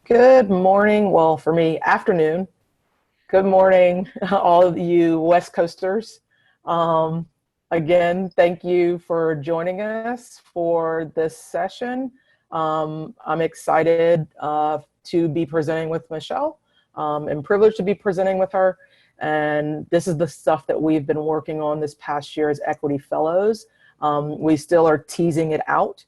Good morning. Well, for me, afternoon. Good morning, all of you West Coasters. Um, Again, thank you for joining us for this session. I'm excited to be presenting with Michelle and privileged to be presenting with her. And this is the stuff that we've been working on this past year as Equity Fellows. We still are teasing it out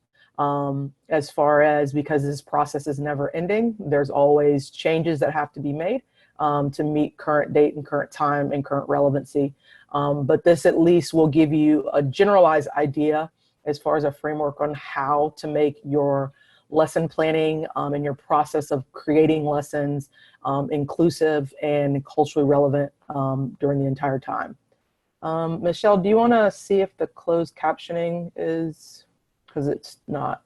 as far as because this process is never ending. There's always changes that have to be made to meet current date and current time and current relevancy. But this at least will give you a generalized idea as far as a framework on how to make your lesson planning and your process of creating lessons inclusive and culturally relevant during the entire time. Michelle, do you want to see if the closed captioning is, because it's not.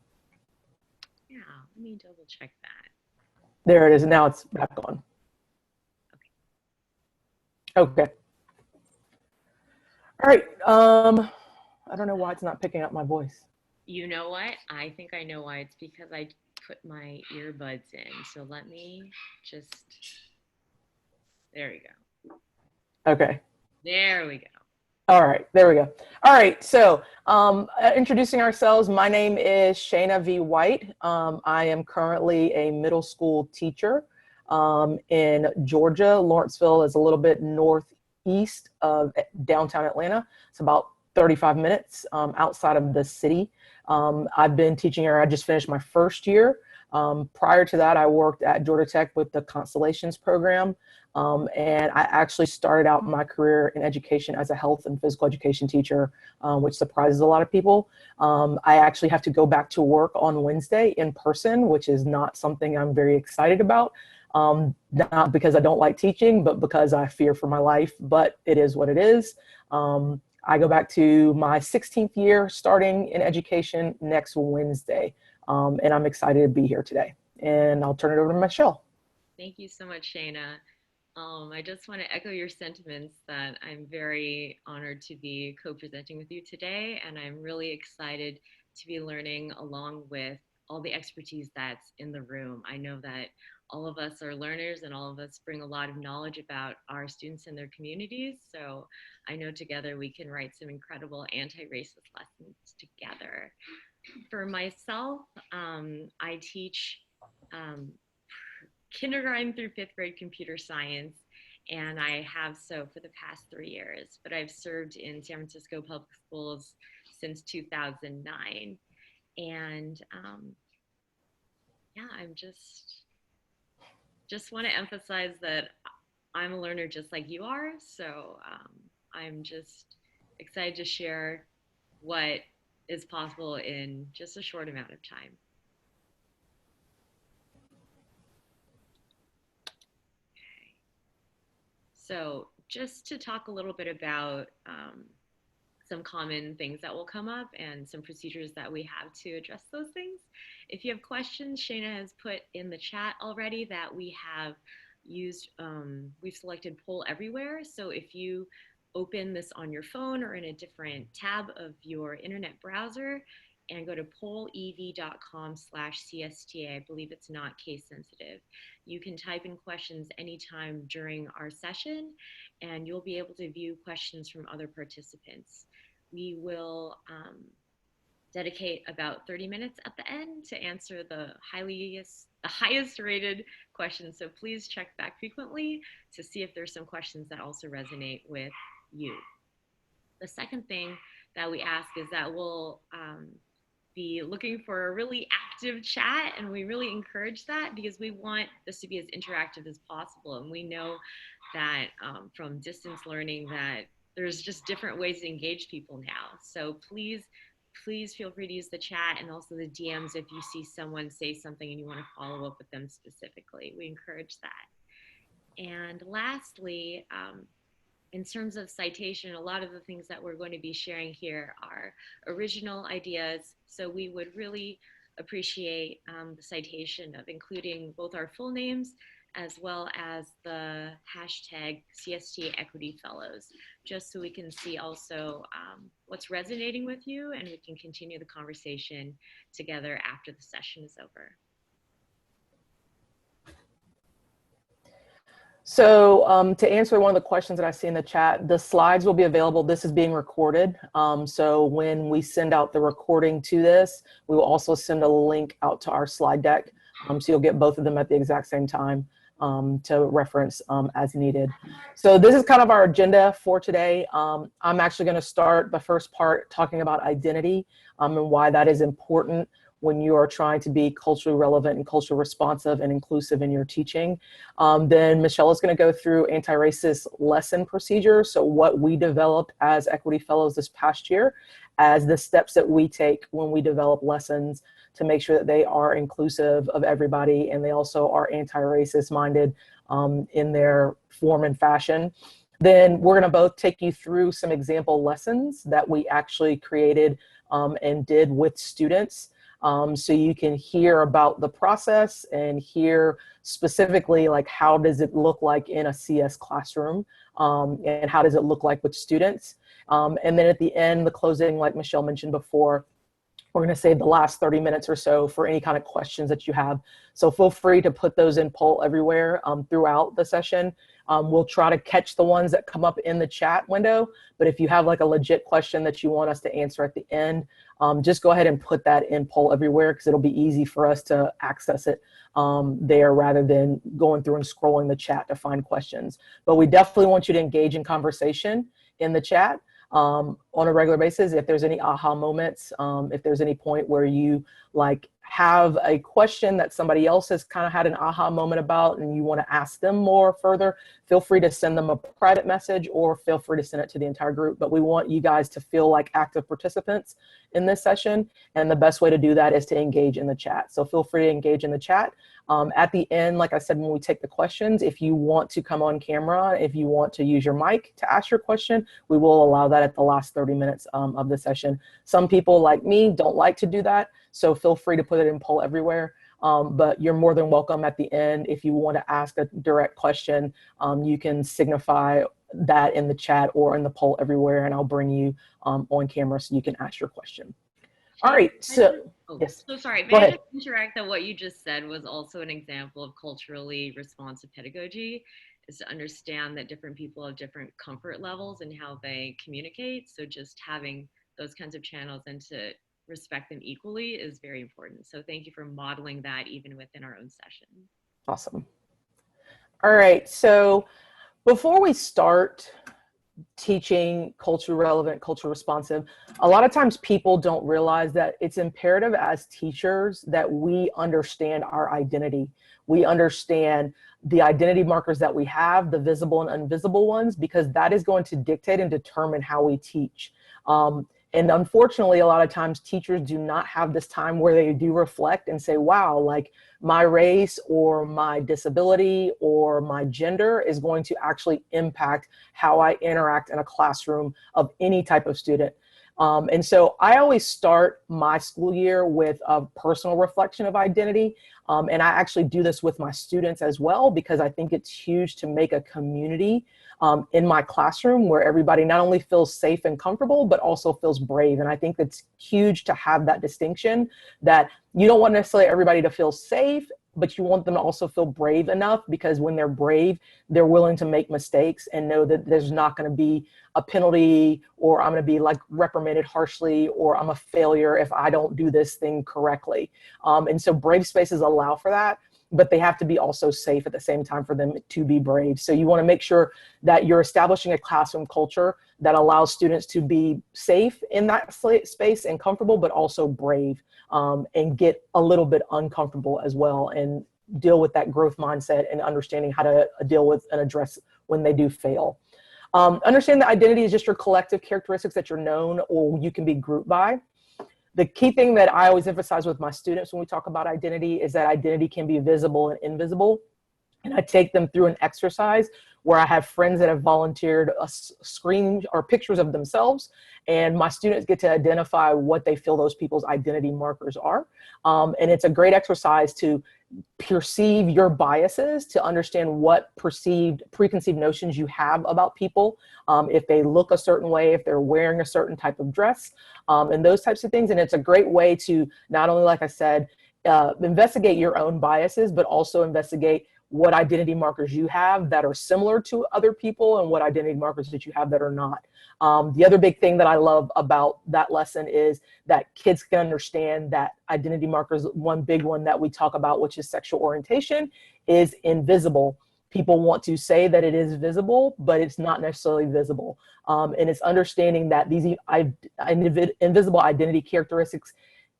Yeah, let me double check that. There it is. Now it's back on. Okay. All right. I don't know why it's not picking up my voice. You know what? I think I know why. It's because I put my earbuds in. So let me just, there we go. Okay. There we go. All right, there we go. All right, so introducing ourselves, my name is Shana V. White. I am currently a middle school teacher in Georgia. Lawrenceville is a little bit northeast of downtown Atlanta. It's about 35 minutes outside of the city. I've been teaching here. I just finished my first year. Prior to that, I worked at Georgia Tech with the Constellations program. And I actually started out my career in education as a health and physical education teacher, which surprises a lot of people. I actually have to go back to work on Wednesday in person, which is not something I'm very excited about. Not because I don't like teaching, but because I fear for my life, but it is what it is. I go back to my 16th year starting in education next Wednesday, and I'm excited to be here today. And I'll turn it over to Michelle. Thank you so much, Shana. I just want to echo your sentiments that I'm very honored to be co-presenting with you today, and I'm really excited to be learning along with all the expertise that's in the room. I know that all of us are learners and all of us bring a lot of knowledge about our students and their communities. So I know together we can write some incredible anti-racist lessons together. For myself, I teach um, kindergarten through fifth grade computer science, and I have so for the past 3 years. But I've served in San Francisco public schools since 2009, and yeah, I'm just want to emphasize that I'm a learner just like you are. So I'm just excited to share what is possible in just a short amount of time. Okay. So just to talk a little bit about some common things that will come up and some procedures that we have to address those things. If you have questions, Shana has put in the chat already that we have used, we've selected poll everywhere. So if you open this on your phone or in a different tab of your internet browser and go to pollev.com/CSTA, I believe it's not case sensitive. You can type in questions anytime during our session and you'll be able to view questions from other participants. We will dedicate about 30 minutes at the end to answer the highest rated questions. So please check back frequently to see if there's some questions that also resonate with you. The second thing that we ask is that we'll be looking for a really active chat, and we really encourage that because we want this to be as interactive as possible. And we know that from distance learning that there's just different ways to engage people now. So please feel free to use the chat and also the DMs if you see someone say something and you want to follow up with them specifically. We encourage that. And lastly, in terms of citation, a lot of the things that we're going to be sharing here are original ideas. So we would really appreciate the citation of including both our full names as well as the hashtag CSTA Equity Fellows, just so we can see also what's resonating with you and we can continue the conversation together after the session is over. So to answer one of the questions that I see in the chat, the slides will be available. This is being recorded. So when we send out the recording to this, we will also send a link out to our slide deck. So you'll get both of them at the exact same time to reference as needed. So this is kind of our agenda for today. I'm actually going to start the first part talking about identity and why that is important when you are trying to be culturally relevant and culturally responsive and inclusive in your teaching. Then Michelle is going to go through anti-racist lesson procedures. So what we developed as Equity Fellows this past year as the steps that we take when we develop lessons to make sure that they are inclusive of everybody and they also are anti-racist minded in their form and fashion. Then we're going to both take you through some example lessons that we actually created and did with students. So you can hear about the process and hear specifically like how does it look like in a CS classroom and how does it look like with students. And then at the end, the closing, like Michelle mentioned before, we're going to save the last 30 minutes or so for any kind of questions that you have. So feel free to put those in poll everywhere throughout the session. We'll try to catch the ones that come up in the chat window, but if you have like a legit question that you want us to answer at the end, just go ahead and put that in poll everywhere because it'll be easy for us to access it there rather than going through and scrolling the chat to find questions. But we definitely want you to engage in conversation in the chat on a regular basis. If there's any aha moments, if there's any point where you like have a question that somebody else has kind of had an aha moment about and you want to ask them more further, feel free to send them a private message or feel free to send it to the entire group. But we want you guys to feel like active participants in this session. And the best way to do that is to engage in the chat. So feel free to engage in the chat. At the end, like I said, when we take the questions, if you want to come on camera, if you want to use your mic to ask your question, we will allow that at the last 30 minutes of the session. Some people like me don't like to do that, so feel free to put it in poll everywhere. But you're more than welcome at the end. If you want to ask a direct question, you can signify that in the chat or in the poll everywhere, and I'll bring you on camera so you can ask your question. All right, so yes. So sorry, may I just interact that what you just said was also an example of culturally responsive pedagogy, is to understand that different people have different comfort levels and how they communicate. So just having those kinds of channels and to respect them equally is very important. So thank you for modeling that even within our own session. Awesome. All right, so before we start teaching culture relevant, culture responsive, a lot of times people don't realize that it's imperative as teachers that we understand our identity. We understand the identity markers that we have, the visible and invisible ones, because that is going to dictate and determine how we teach. And unfortunately, a lot of times teachers do not have this time where they do reflect and say, wow, like my race or my disability or my gender is going to actually impact how I interact in a classroom of any type of student. And so I always start my school year with a personal reflection of identity. And I actually do this with my students as well, because I think it's huge to make a community in my classroom where everybody not only feels safe and comfortable, but also feels brave. And I think it's huge to have that distinction that you don't want necessarily everybody to feel safe, but you want them to also feel brave enough, because when they're brave, they're willing to make mistakes and know that there's not going to be a penalty, or I'm going to be like reprimanded harshly, or I'm a failure if I don't do this thing correctly. And so brave spaces allow for that, but they have to be also safe at the same time for them to be brave. So you want to make sure that you're establishing a classroom culture that allows students to be safe in that space and comfortable, but also brave, and get a little bit uncomfortable as well, and deal with that growth mindset and understanding how to deal with and address when they do fail. Understand that identity is just your collective characteristics that you're known or you can be grouped by. The key thing that I always emphasize with my students when we talk about identity is that identity can be visible and invisible. And I take them through an exercise where I have friends that have volunteered a screen or pictures of themselves, and my students get to identify what they feel those people's identity markers are. And it's a great exercise to perceive your biases, to understand what preconceived notions you have about people, if they look a certain way, if they're wearing a certain type of dress, and those types of things. And it's a great way to not only, like I said, investigate your own biases, but also investigate what identity markers you have that are similar to other people and what identity markers that you have that are not. The other big thing that I love about that lesson is that kids can understand that identity markers, one big one that we talk about, which is sexual orientation, is invisible. People want to say that it is visible, but it's not necessarily visible. And it's understanding that these invisible identity characteristics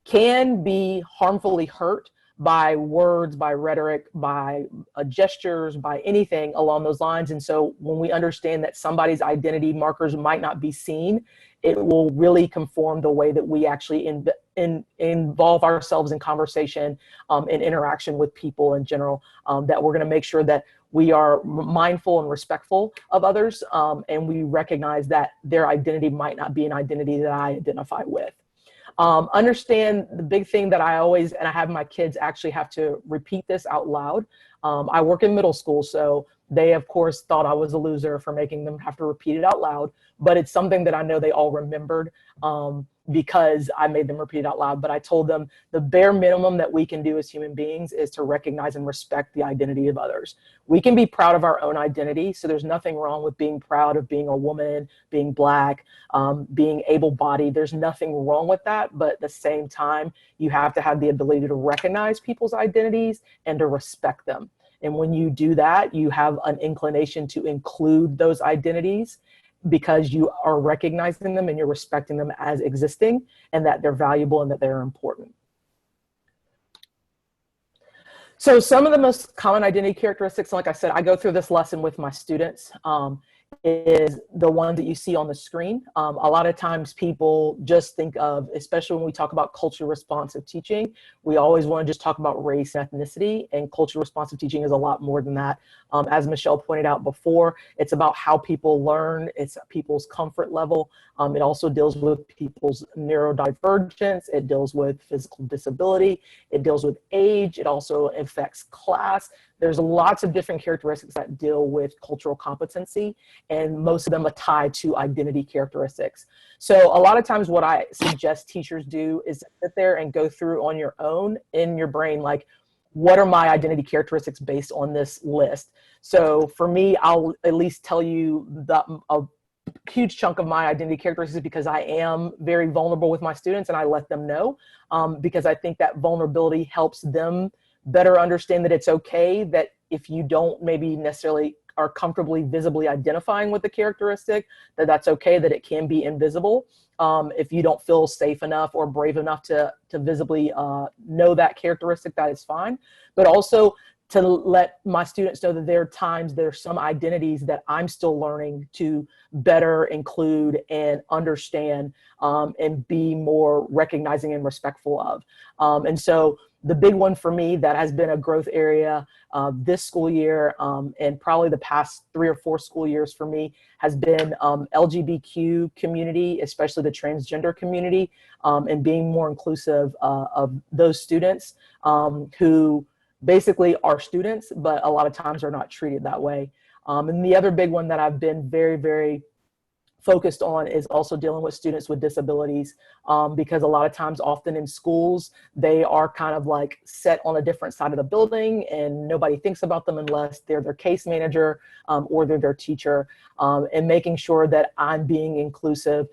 can be harmfully hurt by words, by rhetoric, by gestures, by anything along those lines. And so when we understand that somebody's identity markers might not be seen, it will really conform the way that we actually involve ourselves in conversation and interaction with people in general, that we're going to make sure that we are mindful and respectful of others, and we recognize that their identity might not be an identity that I identify with. Understand the big thing that I always, and I have my kids actually have to repeat this out loud. I work in middle school, so they of course thought I was a loser for making them have to repeat it out loud, but it's something that I know they all remembered because I made them repeat it out loud. But I told them the bare minimum that we can do as human beings is to recognize and respect the identity of others. We can be proud of our own identity, so there's nothing wrong with being proud of being a woman, being Black, being able-bodied. There's nothing wrong with that, but at the same time, you have to have the ability to recognize people's identities and to respect them. And when you do that, you have an inclination to include those identities because you are recognizing them and you're respecting them as existing and that they're valuable and that they're important. So some of the most common identity characteristics, like I said, I go through this lesson with my students, is the one that you see on the screen. A lot of times people just think of, especially when we talk about culturally responsive teaching, we always want to just talk about race and ethnicity, and culturally responsive teaching is a lot more than that. As Michelle pointed out before, it's about how people learn, it's people's comfort level. It also deals with people's neurodivergence, it deals with physical disability, it deals with age, it also affects class. There's lots of different characteristics that deal with cultural competency, and most of them are tied to identity characteristics. So a lot of times what I suggest teachers do is sit there and go through on your own in your brain, like, what are my identity characteristics based on this list? So for me, I'll at least tell you a huge chunk of my identity characteristics because I am very vulnerable with my students and I let them know, because I think that vulnerability helps them better understand that it's okay, that if you don't maybe necessarily are comfortably visibly identifying with the characteristic, that's okay, that it can be invisible. If you don't feel safe enough or brave enough to visibly know that characteristic, that is fine. But also to let my students know that there are times, there's some identities that I'm still learning to better include and understand, and be more recognizing and respectful of. And so the big one for me that has been a growth area this school year, and probably the past 3 or 4 school years for me, has been LGBTQ community, especially the transgender community, and being more inclusive of those students who basically are students, but a lot of times are not treated that way. And the other big one that I've been very, very focused on is also dealing with students with disabilities, because a lot of times often in schools, they are kind of like set on a different side of the building and nobody thinks about them unless they're their case manager or they're their teacher, and making sure that I'm being inclusive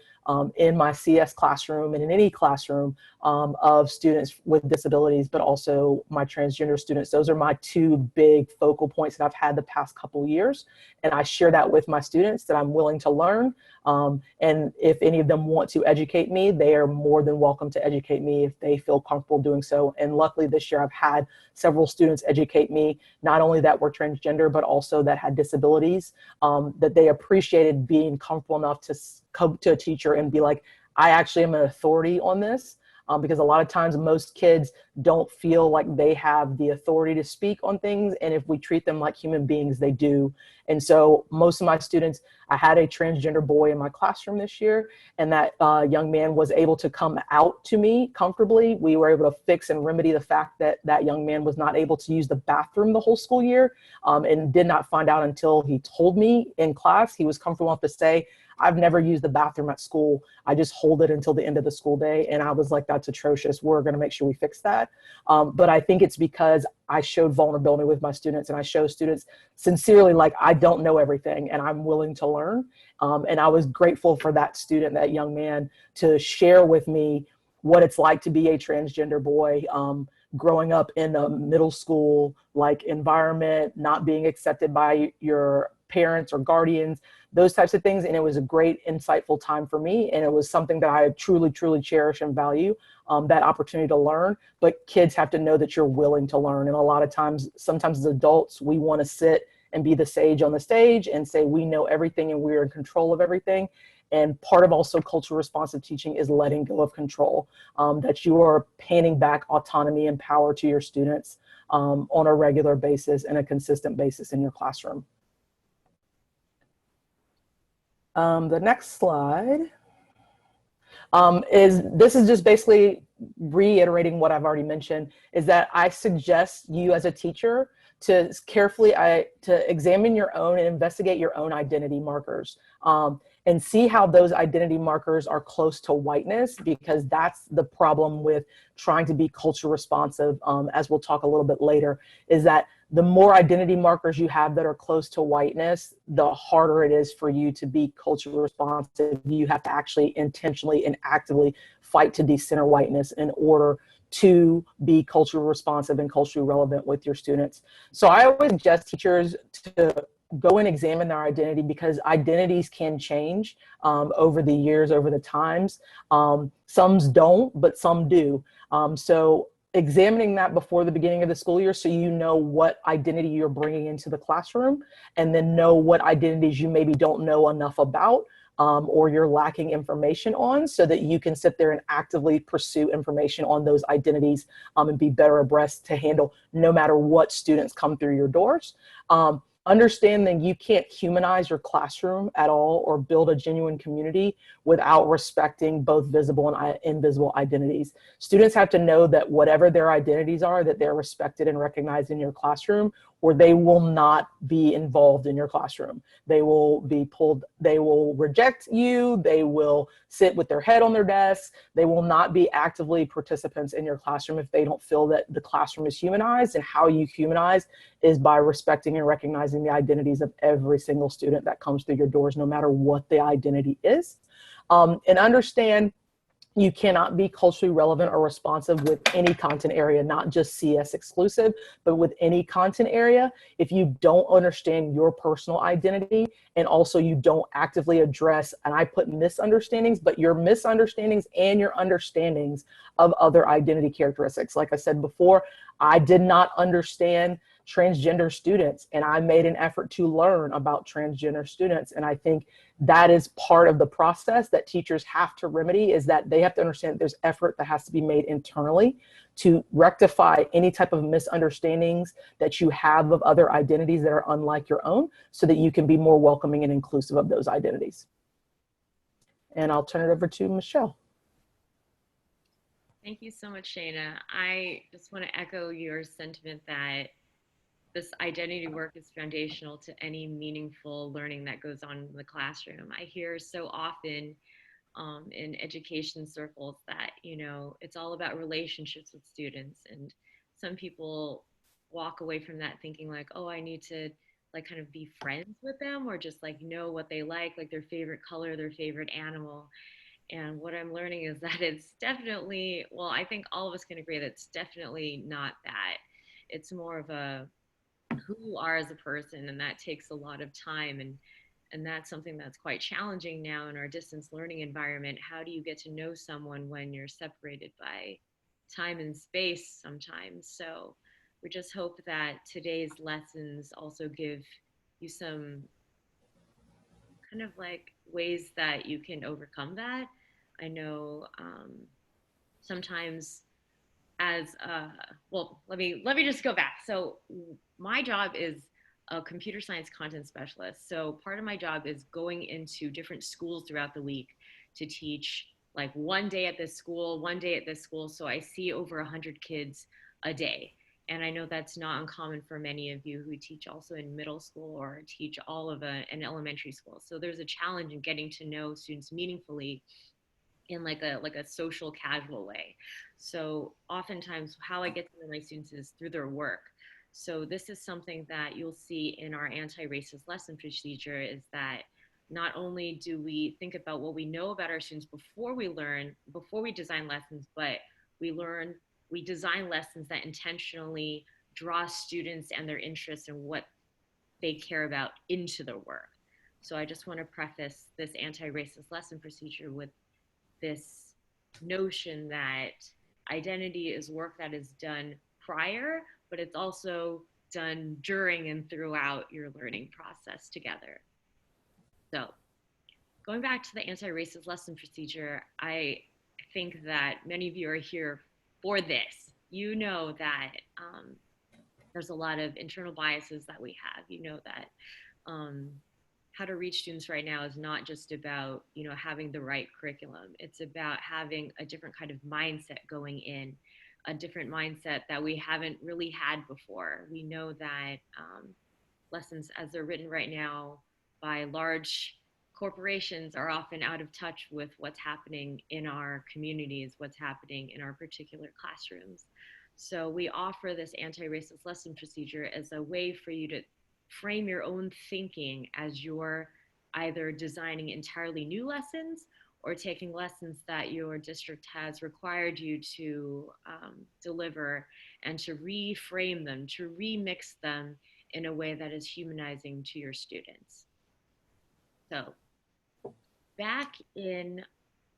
in my CS classroom and in any classroom of students with disabilities, but also my transgender students. Those are my 2 big focal points that I've had the past couple years. And I share that with my students that I'm willing to learn. And if any of them want to educate me, they are more than welcome to educate me if they feel comfortable doing so. And luckily this year I've had several students educate me, not only that were transgender, but also that had disabilities, that they appreciated being comfortable enough to come to a teacher and be like, I actually am an authority on this. Because a lot of times most kids don't feel like they have the authority to speak on things. And if we treat them like human beings, they do. And so most of my students, I had a transgender boy in my classroom this year, and that young man was able to come out to me comfortably. We were able to fix and remedy the fact that that young man was not able to use the bathroom the whole school year, and did not find out until he told me in class. He was comfortable enough to say, I've never used the bathroom at school. I just hold it until the end of the school day. And I was like, that's atrocious. We're going to make sure we fix that. But I think it's because I showed vulnerability with my students, and I show students sincerely, like, I don't know everything and I'm willing to learn. And I was grateful for that student, that young man, to share with me what it's like to be a transgender boy, growing up in a middle school like environment, not being accepted by your parents or guardians, those types of things. And it was a great, insightful time for me. And it was something that I truly, truly cherish and value, that opportunity to learn. But kids have to know that you're willing to learn. And a lot of times, sometimes as adults, we want to sit and be the sage on the stage and say we know everything and we're in control of everything. And part of also culturally responsive teaching is letting go of control, that you are handing back autonomy and power to your students on a regular basis and a consistent basis in your classroom. The next slide this is just basically reiterating what I've already mentioned, is that I suggest you as a teacher to carefully to examine your own and investigate your own identity markers, and see how those identity markers are close to whiteness, because that's the problem with trying to be culture responsive, as we'll talk a little bit later, is that the more identity markers you have that are close to whiteness, the harder it is for you to be culturally responsive. You have to actually intentionally and actively fight to decenter whiteness in order to be culturally responsive and culturally relevant with your students. So I always suggest teachers to go and examine their identity, because identities can change over the years, over the times. Some don't, but some do. So examining that before the beginning of the school year, so you know what identity you're bringing into the classroom, and then know what identities you maybe don't know enough about, or you're lacking information on, so that you can sit there and actively pursue information on those identities, and be better abreast to handle no matter what students come through your doors. Understand that you can't humanize your classroom at all or build a genuine community without respecting both visible and invisible identities. Students have to know that whatever their identities are, that they're respected and recognized in your classroom, or they will not be involved in your classroom. They will be pulled, they will reject you, they will sit with their head on their desk, they will not be actively participants in your classroom if they don't feel that the classroom is humanized. And how you humanize is by respecting and recognizing the identities of every single student that comes through your doors, no matter what the identity is. And understand you cannot be culturally relevant or responsive with any content area, not just CS exclusive, but with any content area, if you don't understand your personal identity, and also you don't actively address, and I put misunderstandings, but your misunderstandings and your understandings of other identity characteristics. Like I said before, I did not understand transgender students, and I made an effort to learn about transgender students. And I think that is part of the process that teachers have to remedy, is that they have to understand that there's effort that has to be made internally to rectify any type of misunderstandings that you have of other identities that are unlike your own, so that you can be more welcoming and inclusive of those identities. And I'll turn it over to Michelle. Thank you so much, Shana. I just want to echo your sentiment that this identity work is foundational to any meaningful learning that goes on in the classroom. I hear so often in education circles that, you know, it's all about relationships with students. And some people walk away from that thinking like, oh, I need to like kind of be friends with them, or just like know what they like their favorite color, their favorite animal. And what I'm learning is that it's definitely, well, I think all of us can agree that it's definitely not that. It's more of a who you are as a person, and that takes a lot of time. And that's something that's quite challenging now in our distance learning environment. How do you get to know someone when you're separated by time and space sometimes? So we just hope that today's lessons also give you some kind of like ways that you can overcome that. I know sometimes as well, let me just go back. So my job is a computer science content specialist. So part of my job is going into different schools throughout the week to teach, like one day at this school, one day at this school. So I see over 100 kids a day. And I know that's not uncommon for many of you who teach also in middle school or teach all of an elementary school. So there's a challenge in getting to know students meaningfully in like a social casual way. So oftentimes how I get to know my students is through their work. So this is something that you'll see in our anti-racist lesson procedure, is that not only do we think about what we know about our students before we design lessons, but we design lessons that intentionally draw students and their interests and what they care about into their work. So I just want to preface this anti-racist lesson procedure with this notion that identity is work that is done prior, but it's also done during and throughout your learning process together. So, going back to the anti racist lesson procedure, I think that many of you are here for this. You know that there's a lot of internal biases that we have. You know that um, how to reach students right now is not just about having the right curriculum. It's about having a different kind of mindset going in, a different mindset that we haven't really had before. We know that lessons as they're written right now by large corporations are often out of touch with what's happening in our communities, what's happening in our particular classrooms. So we offer this anti-racist lesson procedure as a way for you to frame your own thinking as you're either designing entirely new lessons or taking lessons that your district has required you to deliver, and to reframe them, to remix them in a way that is humanizing to your students. So back in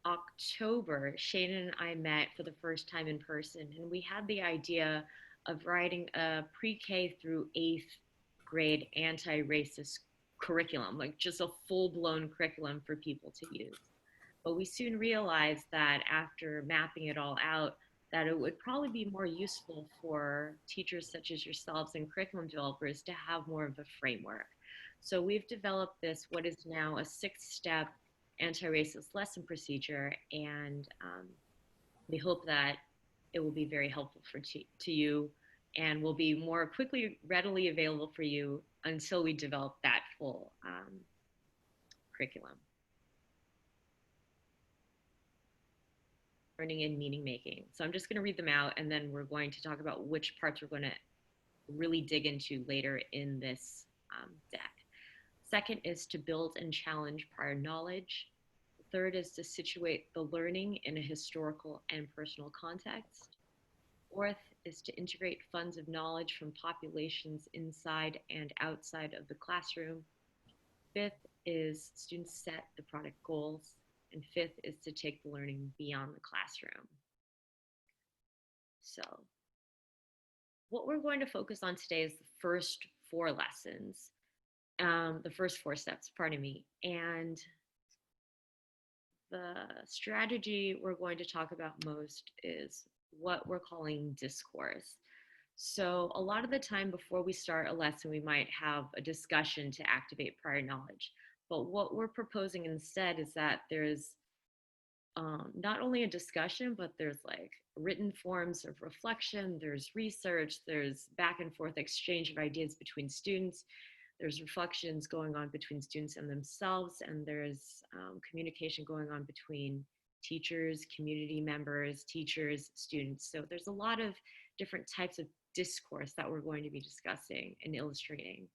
October, Shana and I met for the first time in person, and we had the idea of writing a pre-K through eighth grade anti-racist curriculum, like just a full-blown curriculum for people to use. But we soon realized that after mapping it all out, that it would probably be more useful for teachers such as yourselves and curriculum developers to have more of a framework. So we've developed this, what is now a 6-step anti-racist lesson procedure, and we hope that it will be very helpful to you and will be more quickly, readily available for you until we develop that full curriculum. Learning and meaning making. So I'm just going to read them out, and then we're going to talk about which parts we're going to really dig into later in this deck. Second is to build and challenge prior knowledge. The third is to situate the learning in a historical and personal context. Fourth is to integrate funds of knowledge from populations inside and outside of the classroom. Fifth is students set the product goals. And fifth is to take the learning beyond the classroom. So what we're going to focus on today is the first 4 lessons, the first 4 steps, pardon me. And the strategy we're going to talk about most is what we're calling discourse. So a lot of the time before we start a lesson, we might have a discussion to activate prior knowledge. But what we're proposing instead is that there's not only a discussion, but there's like written forms of reflection, there's research, there's back and forth exchange of ideas between students, there's reflections going on between students and themselves, and there's communication going on between teachers, community members, teachers, students. So there's a lot of different types of discourse that we're going to be discussing and illustrating.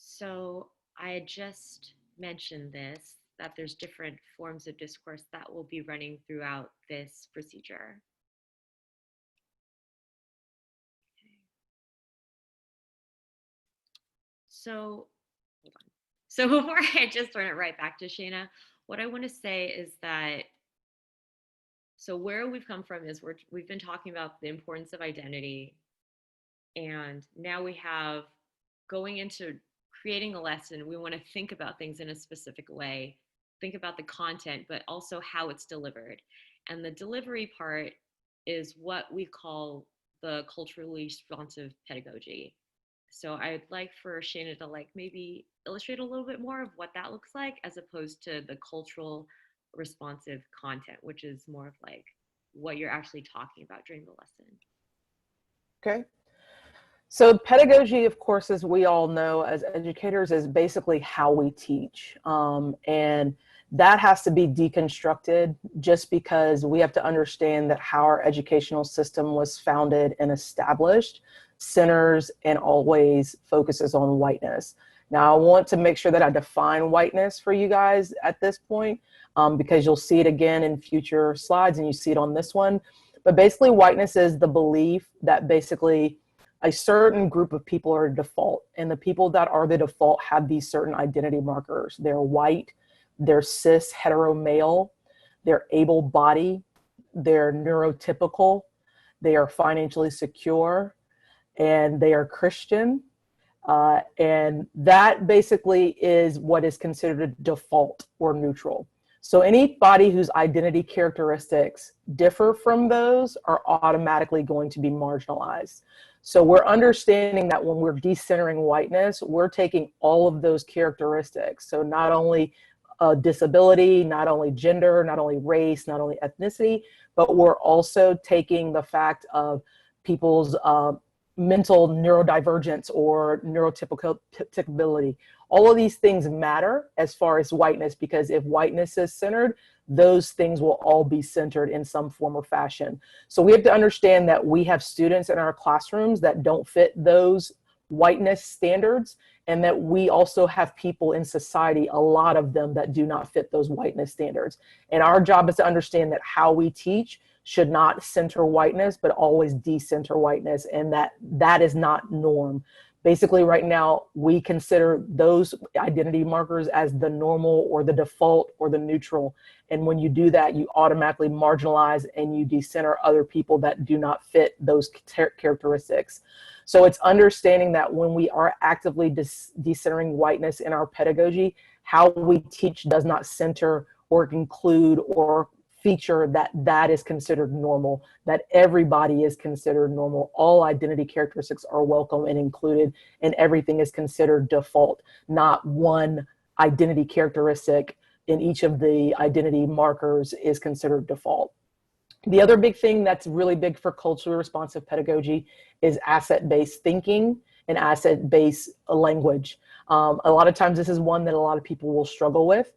So I had just mentioned this, that there's different forms of discourse that will be running throughout this procedure. Okay. So, hold on. So before I just turn it right back to Shana, what I want to say is that, so where we've come from is we've been talking about the importance of identity, and now we have going into creating a lesson, we want to think about things in a specific way, think about the content, but also how it's delivered. And the delivery part is what we call the culturally responsive pedagogy. So I'd like for Shana to like maybe illustrate a little bit more of what that looks like, as opposed to the cultural responsive content, which is more of like what you're actually talking about during the lesson. Okay. So pedagogy, of course, as we all know as educators, is basically how we teach. And that has to be deconstructed just because we have to understand that how our educational system was founded and established centers and always focuses on whiteness. Now, I want to make sure that I define whiteness for you guys at this point, because you'll see it again in future slides and you see it on this one. But basically, whiteness is the belief that basically a certain group of people are default, and the people that are the default have these certain identity markers. They're white, they're cis hetero male, they're able bodied, they're neurotypical, they are financially secure, and they are Christian. And that basically is what is considered a default or neutral. So anybody whose identity characteristics differ from those are automatically going to be marginalized. So we're understanding that when we're decentering whiteness, we're taking all of those characteristics. So not only disability, not only gender, not only race, not only ethnicity, but we're also taking the fact of people's mental neurodivergence or neurotypicability. All of these things matter as far as whiteness, because if whiteness is centered, those things will all be centered in some form or fashion. So we have to understand that we have students in our classrooms that don't fit those whiteness standards, and that we also have people in society, a lot of them, that do not fit those whiteness standards. And our job is to understand that how we teach should not center whiteness, but always decenter whiteness, and that is not norm. Basically, right now, we consider those identity markers as the normal or the default or the neutral. And when you do that, you automatically marginalize and you decenter other people that do not fit those characteristics. So it's understanding that when we are actively decentering whiteness in our pedagogy, how we teach does not center or include or feature that is considered normal, that everybody is considered normal. All identity characteristics are welcome and included, and everything is considered default, not one identity characteristic in each of the identity markers is considered default. The other big thing that's really big for culturally responsive pedagogy is asset-based thinking and asset-based language. A lot of times this is one that a lot of people will struggle with,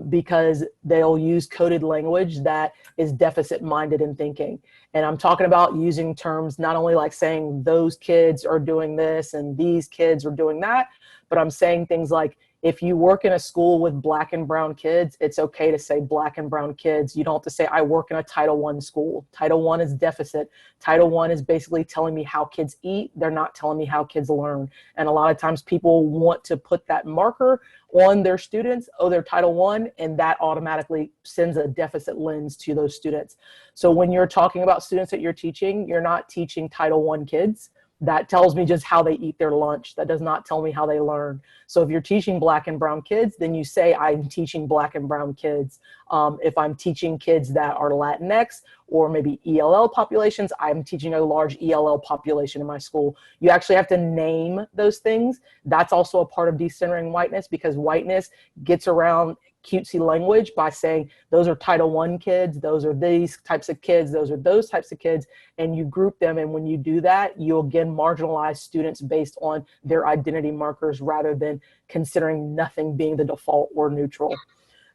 because they'll use coded language that is deficit-minded in thinking. And I'm talking about using terms not only like saying those kids are doing this and these kids are doing that, but I'm saying things like, if you work in a school with Black and brown kids, it's okay to say Black and brown kids. You don't have to say, I work in a Title I school. Title I is deficit. Title I is basically telling me how kids eat. They're not telling me how kids learn. And a lot of times people want to put that marker on their students, oh, they're Title I, and that automatically sends a deficit lens to those students. So when you're talking about students that you're teaching, you're not teaching Title I kids. That tells me just how they eat their lunch. That does not tell me how they learn. So if you're teaching Black and brown kids, then you say, I'm teaching Black and brown kids. If I'm teaching kids that are Latinx or maybe ELL populations, I'm teaching a large ELL population in my school. You actually have to name those things. That's also a part of decentering whiteness, because whiteness gets around cutesy language by saying those are Title I kids, those are these types of kids, those are those types of kids, and you group them. And when you do that, you again marginalize students based on their identity markers rather than considering nothing being the default or neutral.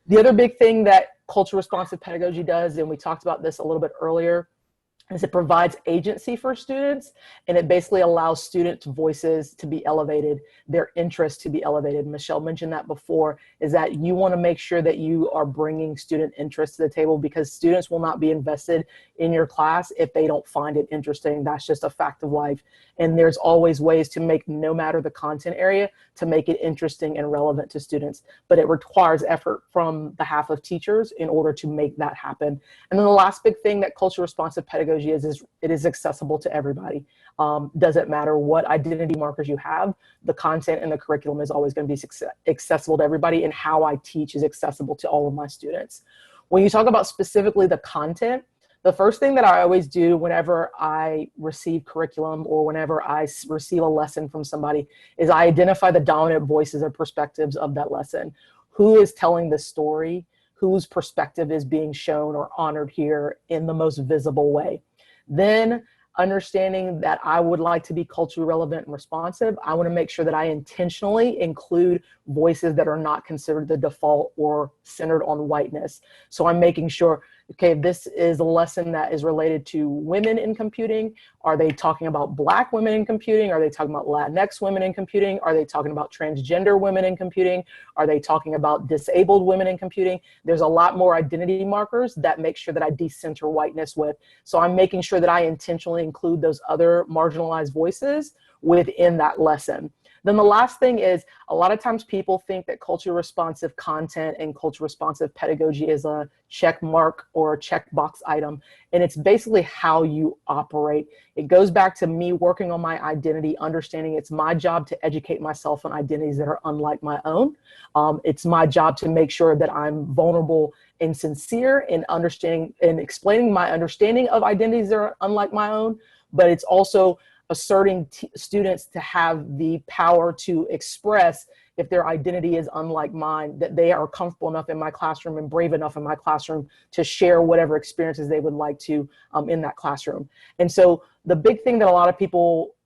The other big thing that culture responsive pedagogy does, and we talked about this a little bit earlier, is it provides agency for students, and it basically allows students' voices to be elevated, their interests to be elevated. Michelle mentioned that before, is that you want to make sure that you are bringing student interest to the table, because students will not be invested in your class if they don't find it interesting. That's just a fact of life. And there's always ways to make, no matter the content area, to make it interesting and relevant to students. But it requires effort from the half of teachers in order to make that happen. And then the last big thing that culture responsive pedagogy is it is accessible to everybody. Doesn't matter what identity markers you have, the content and the curriculum is always going to be accessible to everybody, and how I teach is accessible to all of my students. When you talk about specifically the content, the first thing that I always do whenever I receive curriculum or whenever I receive a lesson from somebody is I identify the dominant voices or perspectives of that lesson. Who is telling the story? Whose perspective is being shown or honored here in the most visible way? Then understanding that I would like to be culturally relevant and responsive, I want to make sure that I intentionally include voices that are not considered the default or centered on whiteness. So I'm making sure, okay, this is a lesson that is related to women in computing. Are they talking about Black women in computing? Are they talking about Latinx women in computing? Are they talking about transgender women in computing? Are they talking about disabled women in computing? There's a lot more identity markers that make sure that I decenter whiteness with. So I'm making sure that I intentionally include those other marginalized voices within that lesson. Then the last thing is, a lot of times people think that culture responsive content and culture responsive pedagogy is a check mark or a checkbox item. And it's basically how you operate. It goes back to me working on my identity, understanding it's my job to educate myself on identities that are unlike my own. It's my job to make sure that I'm vulnerable and sincere in understanding and explaining my understanding of identities that are unlike my own. But it's also asserting students to have the power to express if their identity is unlike mine, that they are comfortable enough in my classroom and brave enough in my classroom to share whatever experiences they would like to in that classroom. And so the big thing that a lot of people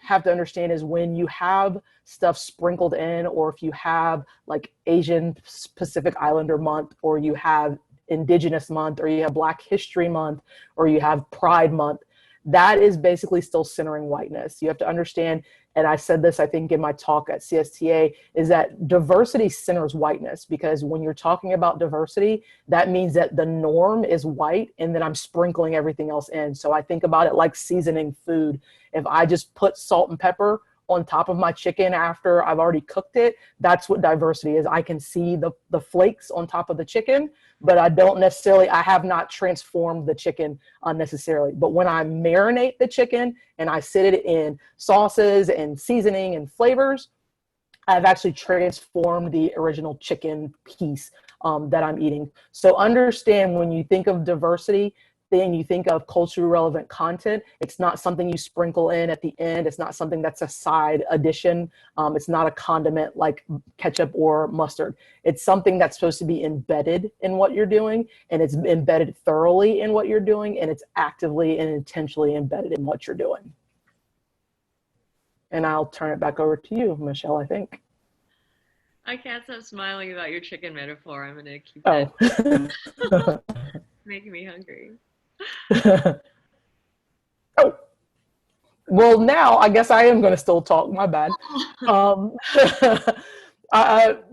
have to understand is when you have stuff sprinkled in, or if you have like Asian Pacific Islander month, or you have Indigenous month, or you have Black History Month, or you have Pride Month, that is basically still centering whiteness. You have to understand, and I said this, I think, in my talk at CSTA, is that diversity centers whiteness, because when you're talking about diversity, that means that the norm is white, and then I'm sprinkling everything else in. So I think about it like seasoning food. If I just put salt and pepper on top of my chicken after I've already cooked it, that's what diversity is. I can see the flakes on top of the chicken, but I don't necessarily, I have not transformed the chicken unnecessarily. But when I marinate the chicken and I sit it in sauces and seasoning and flavors, I've actually transformed the original chicken piece that I'm eating. So understand, when you think of diversity, then you think of culturally relevant content. It's not something you sprinkle in at the end. It's not something that's a side addition. It's not a condiment like ketchup or mustard. It's something that's supposed to be embedded in what you're doing, and it's embedded thoroughly in what you're doing, and it's actively and intentionally embedded in what you're doing. And I'll turn it back over to you, Michelle, I think. I can't stop smiling about your chicken metaphor. I'm gonna keep that. Oh. Making me hungry. Oh, well, now I guess I am going to still talk. My bad.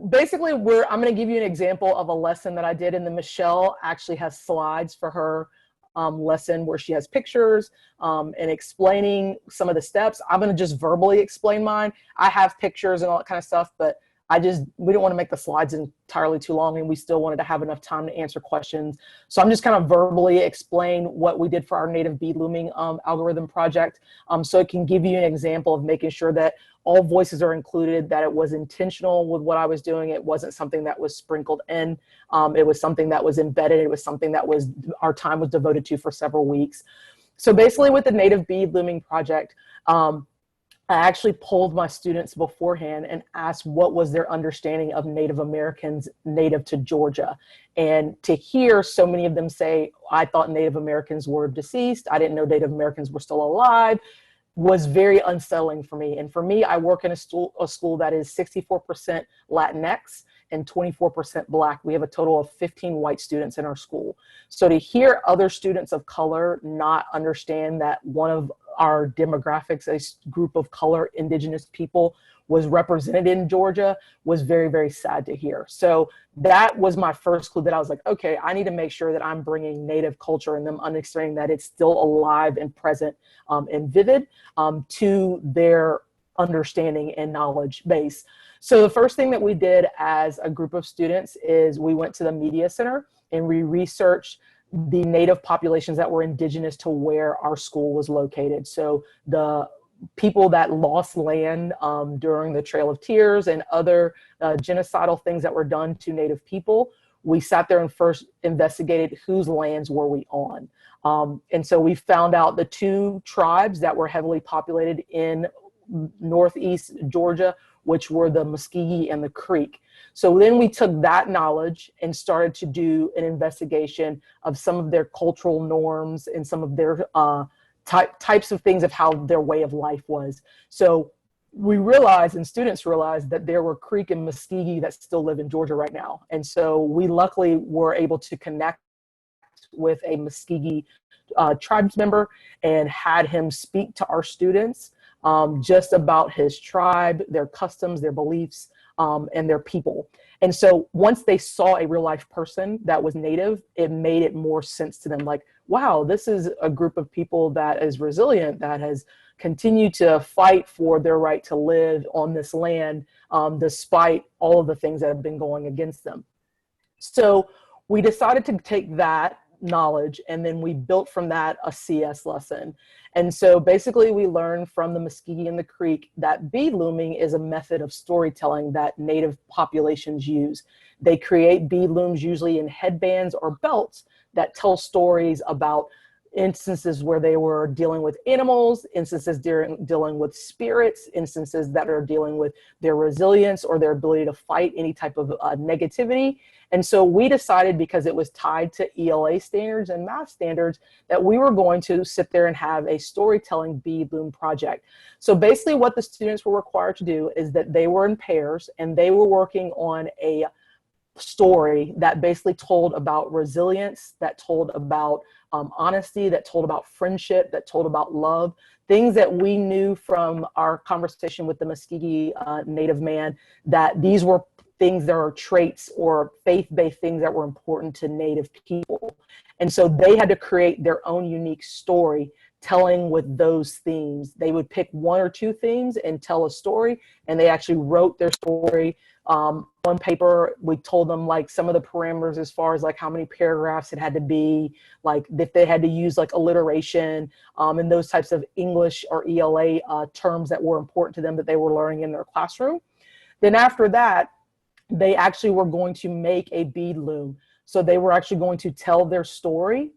Basically, I'm going to give you an example of a lesson that I did, and then Michelle actually has slides for her lesson where she has pictures and explaining some of the steps. I'm going to just verbally explain mine. I have pictures and all that kind of stuff, but we didn't want to make the slides entirely too long, and we still wanted to have enough time to answer questions. So I'm just kind of verbally explain what we did for our native bead looming algorithm project. So it can give you an example of making sure that all voices are included, that it was intentional with what I was doing. It wasn't something that was sprinkled in. It was something that was embedded. It was something that our time was devoted to for several weeks. So basically with the native bead looming project, I actually polled my students beforehand and asked what was their understanding of Native Americans native to Georgia. And to hear so many of them say, I thought Native Americans were deceased, I didn't know Native Americans were still alive, was very unsettling for me. And for me, I work in a school that is 64% Latinx and 24% Black. We have a total of 15 white students in our school. So to hear other students of color not understand that one of our demographics, a group of color, Indigenous people, was represented in Georgia, was very, very sad to hear. So that was my first clue that I was like, okay, I need to make sure that I'm bringing Native culture and them understanding that it's still alive and present and vivid to their understanding and knowledge base. So the first thing that we did as a group of students is we went to the Media Center and we researched the Native populations that were indigenous to where our school was located. So the people that lost land during the Trail of Tears and other genocidal things that were done to Native people, we sat there and first investigated whose lands were we on. And so we found out the two tribes that were heavily populated in Northeast Georgia, which were the Muskogee and the Creek. So then we took that knowledge and started to do an investigation of some of their cultural norms and some of their types of things of how their way of life was. So we realized, and students realized, that there were Creek and Muskogee that still live in Georgia right now. And so we luckily were able to connect with a Muskogee tribes member and had him speak to our students just about his tribe, their customs, their beliefs, and their people. And so once they saw a real life person that was Native, it made it more sense to them, like, wow, this is a group of people that is resilient, that has continued to fight for their right to live on this land, despite all of the things that have been going against them. So we decided to take that knowledge, and then we built from that a CS lesson. And so basically we learned from the Muskogee and the Creek that bead looming is a method of storytelling that Native populations use. They create bead looms usually in headbands or belts that tell stories about instances where they were dealing with animals, instances dealing with spirits, instances that are dealing with their resilience or their ability to fight any type of negativity. And so we decided, because it was tied to ELA standards and math standards, that we were going to sit there and have a storytelling bead loom project. So basically what the students were required to do is that they were in pairs and they were working on a story that basically told about resilience, that told about honesty, that told about friendship, that told about love, things that we knew from our conversation with the Muskogee Native man, that these were things that are traits or faith-based things that were important to Native people. And so they had to create their own unique story telling with those themes. They would pick one or two themes and tell a story, and they actually wrote their story on paper. We told them like some of the parameters as far as like how many paragraphs it had to be, like if they had to use like alliteration and those types of English or ELA terms that were important to them that they were learning in their classroom. Then after that, they actually were going to make a bead loom. So they were actually going to tell their story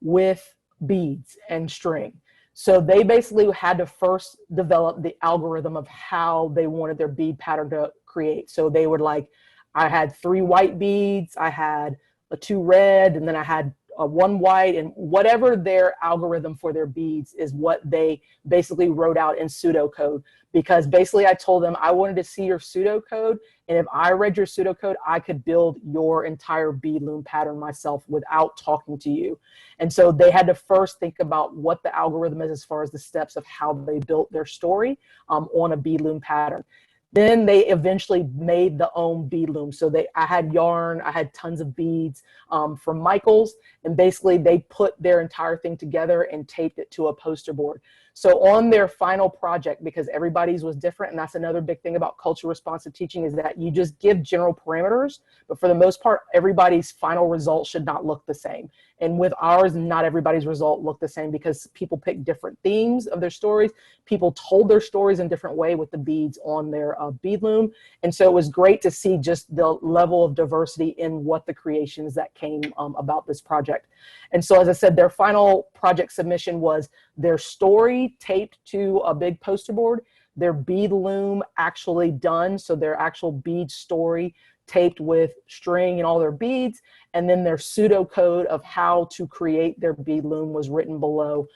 with beads and string. So they basically had to first develop the algorithm of how they wanted their bead pattern to create. So they would like, I had 3 white beads, I had 2 red, and then I had 1 white, and whatever their algorithm for their beads is what they basically wrote out in pseudocode. Because basically I told them I wanted to see your pseudocode, and if I read your pseudocode, I could build your entire bead loom pattern myself without talking to you. And so they had to first think about what the algorithm is as far as the steps of how they built their story on a bead loom pattern. Then they eventually made the own bead loom. So I had yarn, I had tons of beads from Michael's, and basically they put their entire thing together and taped it to a poster board. So on their final project, because everybody's was different, and that's another big thing about culture responsive teaching, is that you just give general parameters, but for the most part, everybody's final result should not look the same. And with ours, not everybody's result looked the same because people picked different themes of their stories. People told their stories in different way with the beads on their bead loom. And so it was great to see just the level of diversity in what the creations that came about this project. And so, as I said, their final project submission was their story taped to a big poster board, their bead loom actually done, so their actual bead story taped with string and all their beads, and then their pseudocode of how to create their bead loom was written below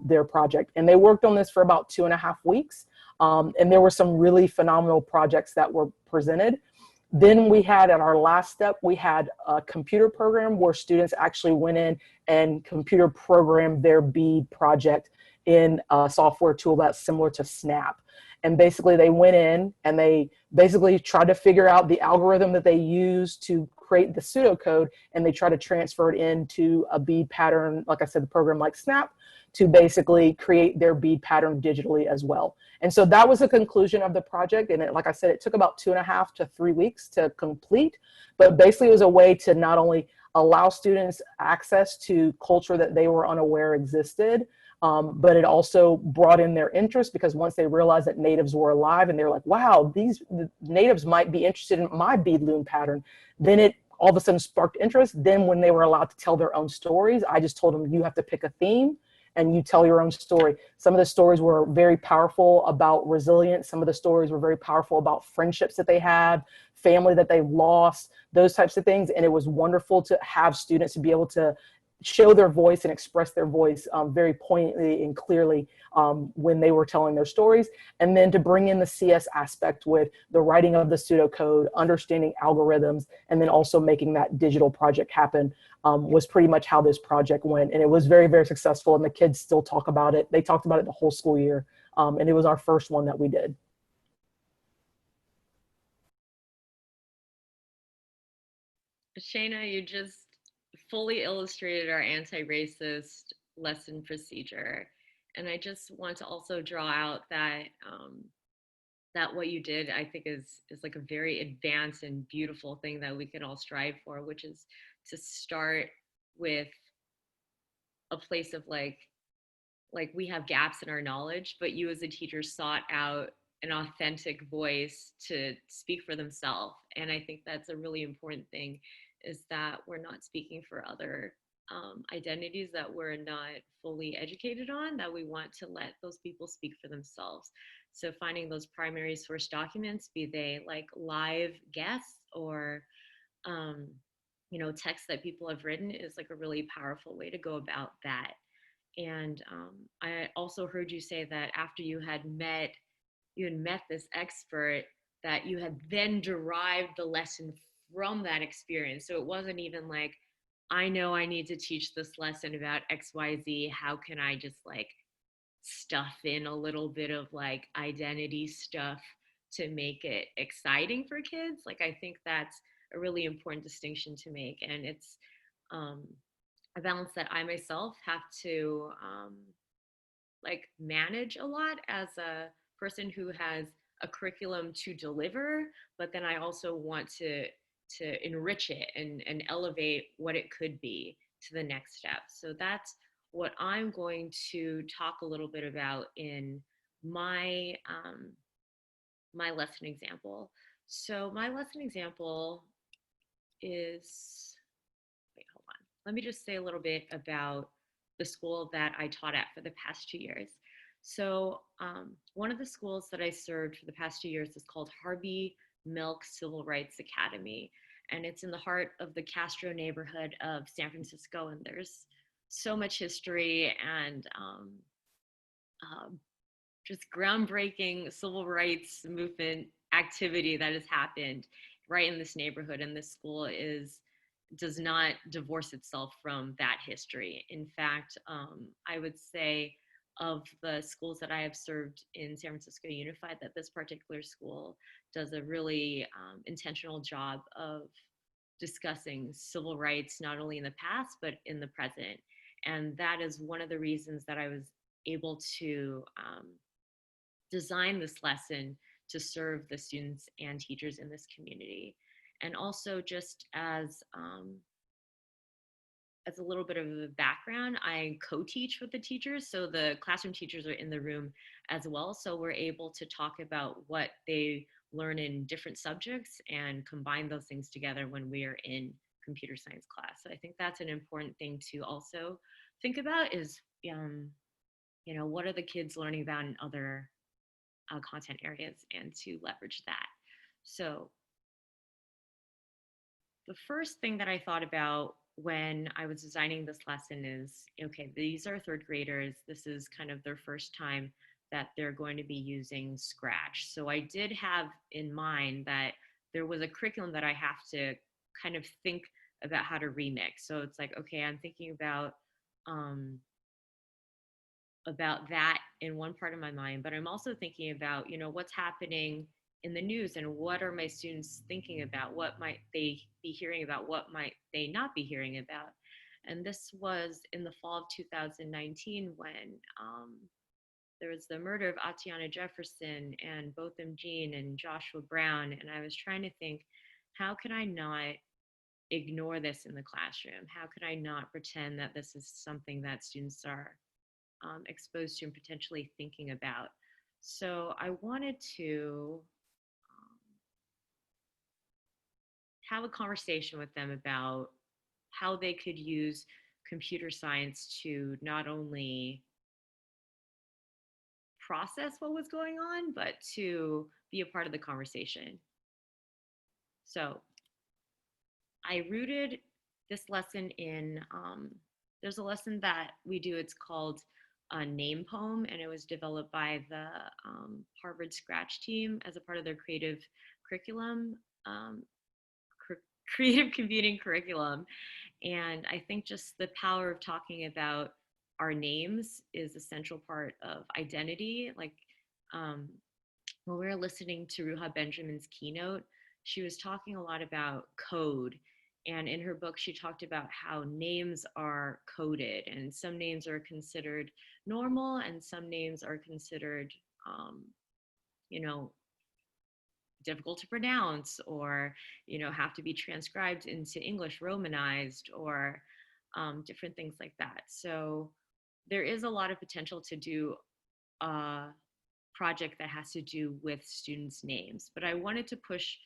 their project. And they worked on this for about 2.5 weeks, and there were some really phenomenal projects that were presented. Then we had, at our last step, we had a computer program where students actually went in and computer programmed their bead project in a software tool that's similar to Snap. And basically they went in and they basically tried to figure out the algorithm that they used to create the pseudocode, and they try to transfer it into a bead pattern, like I said, the program like Snap, to basically create their bead pattern digitally as well. And so that was the conclusion of the project. And like I said, it took about 2.5 to 3 weeks to complete, but basically it was a way to not only allow students access to culture that they were unaware existed, but it also brought in their interest, because once they realized that natives were alive and they're like, wow, these natives might be interested in my bead loom pattern, then it all of a sudden sparked interest. Then when they were allowed to tell their own stories, I just told them, you have to pick a theme and you tell your own story. Some of the stories were very powerful about resilience. Some of the stories were very powerful about friendships that they had, family that they lost, those types of things. And it was wonderful to have students to be able to show their voice and express their voice very poignantly and clearly when they were telling their stories. And then to bring in the CS aspect with the writing of the pseudocode, understanding algorithms, and then also making that digital project happen was pretty much how this project went. And it was very, very successful. And the kids still talk about it. They talked about it the whole school year. And it was our first one that we did. Shana, you just fully illustrated our anti-racist lesson procedure. And I just want to also draw out that that what you did, I think, is like a very advanced and beautiful thing that we can all strive for, which is to start with a place of like we have gaps in our knowledge, but you as a teacher sought out an authentic voice to speak for themselves. And I think that's a really important thing, is that we're not speaking for other identities that we're not fully educated on, that we want to let those people speak for themselves. So finding those primary source documents, be they like live guests or texts that people have written, is like a really powerful way to go about that. And I also heard you say that after you had met this expert, that you had then derived the lesson from that experience. So it wasn't even like, I know I need to teach this lesson about XYZ. How can I just like stuff in a little bit of like identity stuff to make it exciting for kids? Like, I think that's a really important distinction to make. And it's um, a balance that I myself have to like manage a lot as a person who has a curriculum to deliver, but then I also want to enrich it and elevate what it could be to the next step. So that's what I'm going to talk a little bit about in my my lesson example. So my lesson example is, wait, hold on. Let me just say a little bit about the school that I taught at for the past 2 years. So one of the schools that I served for the past 2 years is called Harvey Milk Civil Rights Academy. And it's in the heart of the Castro neighborhood of San Francisco. And there's so much history and uh, just groundbreaking civil rights movement activity that has happened right in this neighborhood. And this school does not divorce itself from that history. In fact, I would say of the schools that I have served in San Francisco Unified, that this particular school does a really intentional job of discussing civil rights, not only in the past, but in the present. And that is one of the reasons that I was able to design this lesson to serve the students and teachers in this community. And also, just as a little bit of a background, I co-teach with the teachers. So the classroom teachers are in the room as well. So we're able to talk about what they learn in different subjects and combine those things together when we are in computer science class. So I think that's an important thing to also think about is, what are the kids learning about in other content areas, and to leverage that. So the first thing that I thought about when I was designing this lesson is, okay, these are third graders. This is kind of their first time that they're going to be using Scratch. So I did have in mind that there was a curriculum that I have to kind of think about how to remix. So it's like, okay, I'm thinking about that in one part of my mind, but I'm also thinking about, what's happening in the news and what are my students thinking about, what might they be hearing about, what might they not be hearing about. And this was in the fall of 2019 when there was the murder of Atiana Jefferson and Botham Jean and Joshua Brown. And I was trying to think, how can I not ignore this in the classroom? How could I not pretend that this is something that students are exposed to and potentially thinking about? So I wanted to have a conversation with them about how they could use computer science to not only process what was going on, but to be a part of the conversation. So I rooted this lesson in there's a lesson that we do. It's called a name poem, and it was developed by the Harvard Scratch team as a part of their creative curriculum, um, creative computing curriculum. And I think just the power of talking about our names is a central part of identity. Like um, when we were listening to Ruha Benjamin's keynote, she was talking a lot about code. And in her book, she talked about how names are coded, and some names are considered normal, and some names are considered, um, you know, difficult to pronounce, or have to be transcribed into English romanized, or different things like that. So there is a lot of potential to do a project that has to do with students' names, but I wanted to push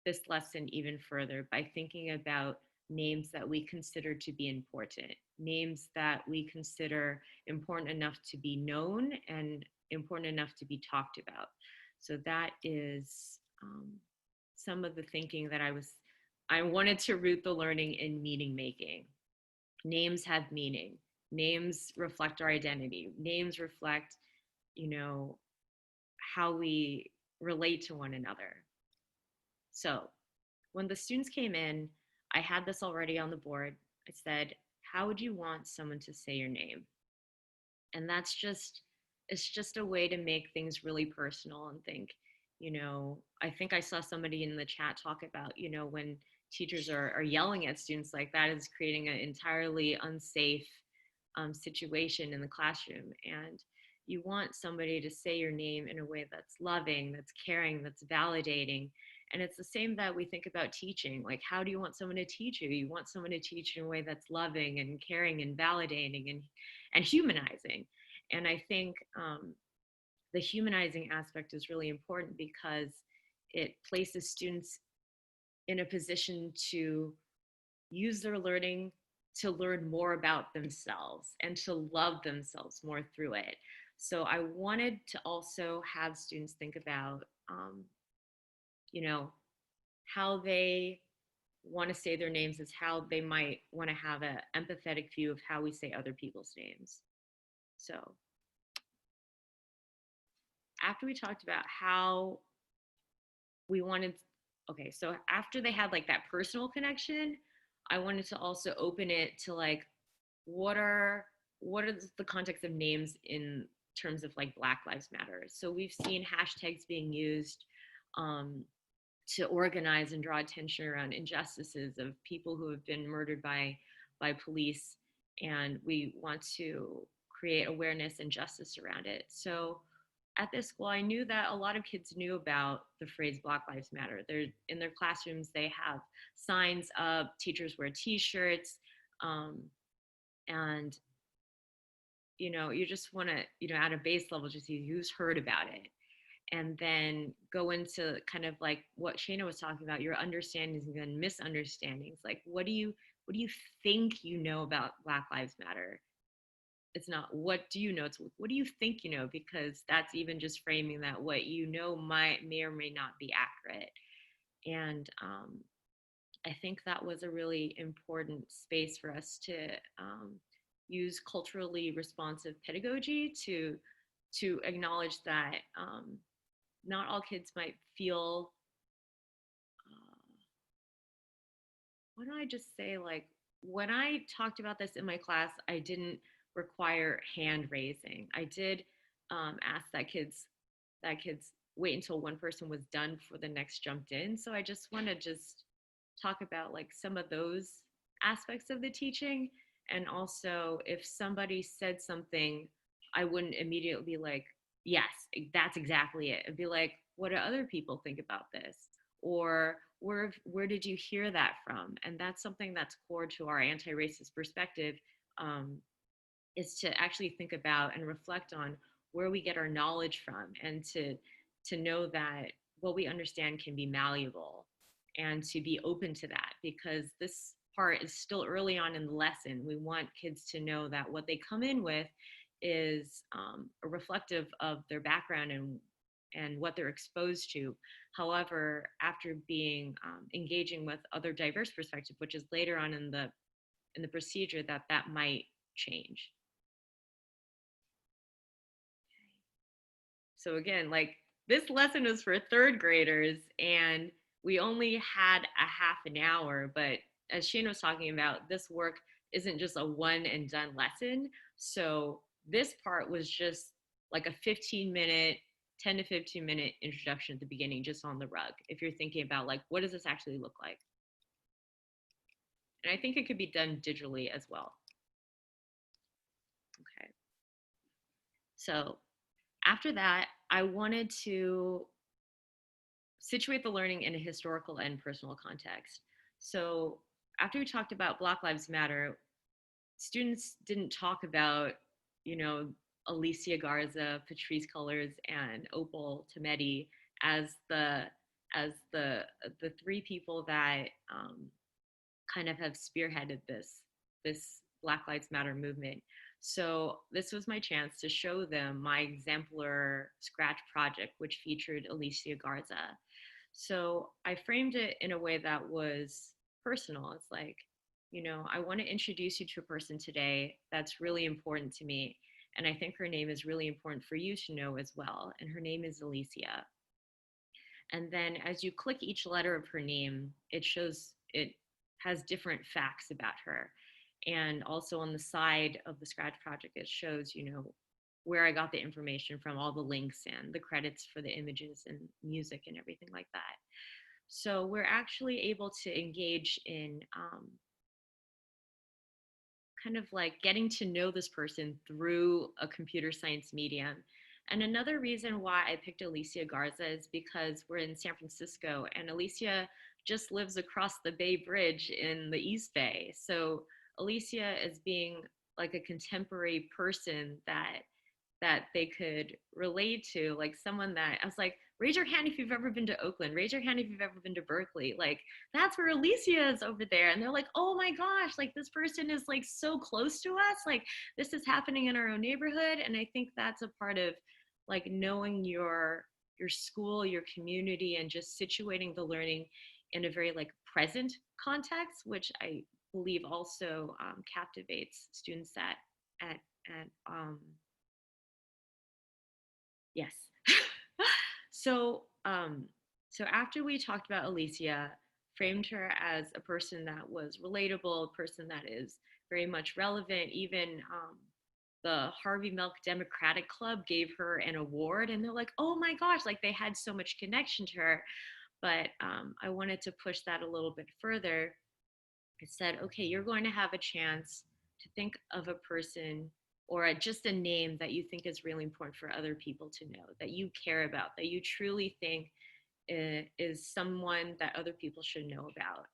this lesson even further by thinking about names that we consider to be important, names that we consider important enough to be known and important enough to be talked about. So that is some of the thinking that I wanted to root the learning in meaning making. Names have meaning. Names reflect our identity. Names reflect, you know, how we relate to one another. So when the students came in, I had this already on the board. I said, how would you want someone to say your name? And it's just a way to make things really personal and think, I think I saw somebody in the chat talk about, when teachers are yelling at students like that, is creating an entirely unsafe situation in the classroom. And you want somebody to say your name in a way that's loving, that's caring, that's validating. And it's the same that we think about teaching. Like, how do you want someone to teach you? You want someone to teach in a way that's loving and caring and validating and humanizing. And I think the humanizing aspect is really important because it places students in a position to use their learning to learn more about themselves and to love themselves more through it. So I wanted to also have students think about, you know, how they want to say their names is how they might want to have an empathetic view of how we say other people's names. So after we talked about how we wanted, okay, so after they had like that personal connection, I wanted to also open it to like, what are the context of names in terms of like Black Lives Matter. So we've seen hashtags being used to organize and draw attention around injustices of people who have been murdered by police, and we want to create awareness and justice around it. So at this school, I knew that a lot of kids knew about the phrase Black Lives Matter. They're in their classrooms, they have signs up, teachers wear T-shirts, and you just want to, at a base level, just see who's heard about it, and then go into kind of like what Shana was talking about, your understandings and misunderstandings. Like, what do you think you know about Black Lives Matter? It's not what do you know, it's what do you think you know, because that's even just framing that what you know may or may not be accurate. And I think that was a really important space for us to use culturally responsive pedagogy to acknowledge that not all kids might feel, what do I just say, like when I talked about this in my class, I didn't require hand raising. I did ask that kids wait until one person was done before the next jumped in. So I just want to just talk about like some of those aspects of the teaching. And also, if somebody said something, I wouldn't immediately be like, yes, that's exactly it. I'd be like, what do other people think about this? Or where did you hear that from? And that's something that's core to our anti-racist perspective, is to actually think about and reflect on where we get our knowledge from, and to know that what we understand can be malleable, and to be open to that, because this part is still early on in the lesson. We want kids to know that what they come in with is a reflective of their background and what they're exposed to. However, after being engaging with other diverse perspectives, which is later on in the in the procedure that might change. So again, like this lesson was for third graders and we only had a half an hour, but as Shana was talking about, this work isn't just a one and done lesson. So this part was just like a 15-minute, 10 to 15-minute introduction at the beginning, just on the rug. If you're thinking about like, what does this actually look like? And I think it could be done digitally as well. Okay. So after that, I wanted to situate the learning in a historical and personal context. So after we talked about Black Lives Matter, students didn't talk about, you know, Alicia Garza, Patrisse Cullors, and Opal Tometi as the three people that kind of have spearheaded this Black Lives Matter movement. So this was my chance to show them my exemplar scratch project, which featured Alicia Garza. So I framed it in a way that was personal. It's like, you know, I want to introduce you to a person today that's really important to me. And I think her name is really important for you to know as well. And her name is Alicia. And then as you click each letter of her name, it has different facts about her. And also on the side of the Scratch project, it shows, you know, where I got the information from, all the links and the credits for the images and music and everything like that. So we're actually able to engage in kind of like getting to know this person through a computer science medium. And another reason why I picked Alicia Garza is because we're in San Francisco and Alicia just lives across the Bay Bridge in the East Bay. So Alicia is being like a contemporary person that they could relate to, like someone that I was like, raise your hand if you've ever been to Oakland, raise your hand if you've ever been to Berkeley. Like, that's where Alicia is over there. And they're like, oh my gosh, like this person is like so close to us. Like this is happening in our own neighborhood. And I think that's a part of like knowing your school, your community, and just situating the learning in a very like present context, which I believe also captivates students at yes. So after we talked about Alicia, framed her as a person that was relatable, a person that is very much relevant. Even the Harvey Milk Democratic Club gave her an award, and they're like, "Oh my gosh!" Like they had so much connection to her. But I wanted to push that a little bit further. I said, "Okay, you're going to have a chance to think of a person or just a name that you think is really important for other people to know, that you care about, that you truly think is someone that other people should know about."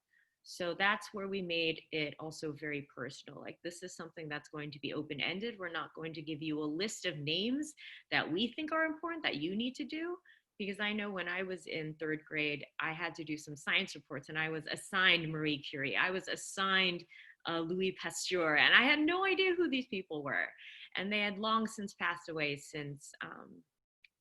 So that's where we made it also very personal. Like this is something that's going to be open-ended. We're not going to give you a list of names that we think are important that you need to do. Because I know when I was in third grade, I had to do some science reports and I was assigned Marie Curie. I was assigned Louis Pasteur, and I had no idea who these people were. And they had long since passed away since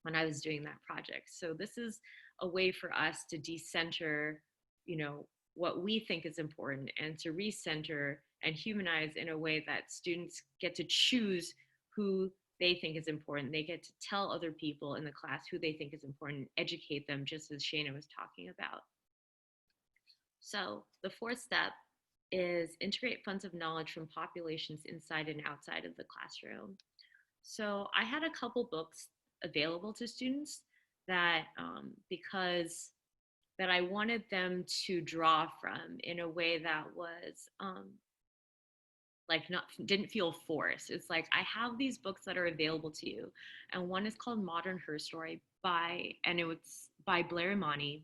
when I was doing that project. So this is a way for us to decenter, you know, what we think is important and to recenter and humanize in a way that students get to choose who they think is important. They get to tell other people in the class who they think is important, educate them, just as Shana was talking about. So the fourth step is integrate funds of knowledge from populations inside and outside of the classroom. So I had a couple books available to students that because that I wanted them to draw from in a way that was like not didn't feel forced. It's like I have these books that are available to you, and one is called Modern Her Story and it was by Blair Imani,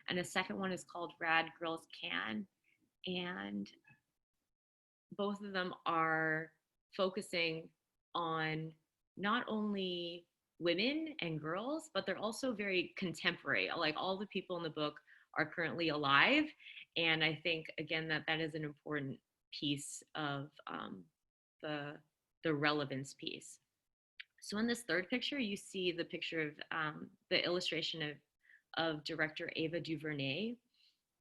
and the second one is called Rad Girls Can, and both of them are focusing on not only women and girls, but they're also very contemporary. Like all the people in the book are currently alive. And I think, again, that is an important piece of the relevance piece. So in this third picture, you see the picture of the illustration of director Ava DuVernay.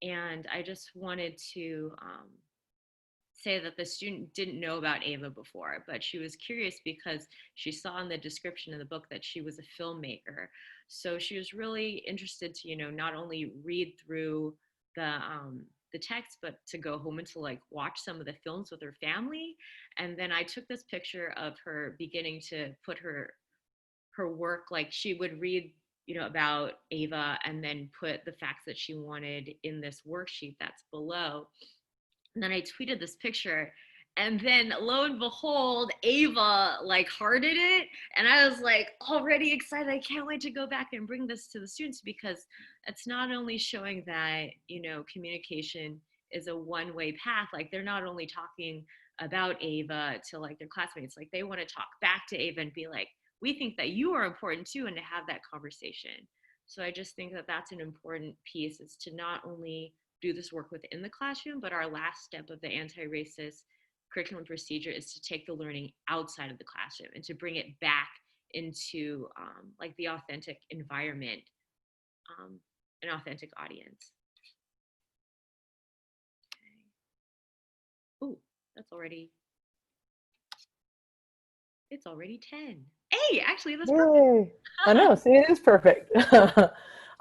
And I just wanted to say that the student didn't know about Ava before, but she was curious because she saw in the description of the book that she was a filmmaker. So she was really interested to, not only read through the text, but to go home and to like watch some of the films with her family. And then I took this picture of her beginning to put her work, like she would read about Ava and then put the facts that she wanted in this worksheet that's below. And then I tweeted this picture, and then lo and behold, Ava like hearted it. And I was like already excited. I can't wait to go back and bring this to the students, because it's not only showing that, communication is a one-way path. Like they're not only talking about Ava to like their classmates, like they want to talk back to Ava and be like, we think that you are important too, and to have that conversation. So I just think that that's an important piece, is to not only do this work within the classroom, but our last step of the anti-racist curriculum procedure is to take the learning outside of the classroom and to bring it back into like the authentic environment, an authentic audience. Okay. Oh, it's already 10. Hey, actually, that's perfect. Yay. I know, see, it is perfect.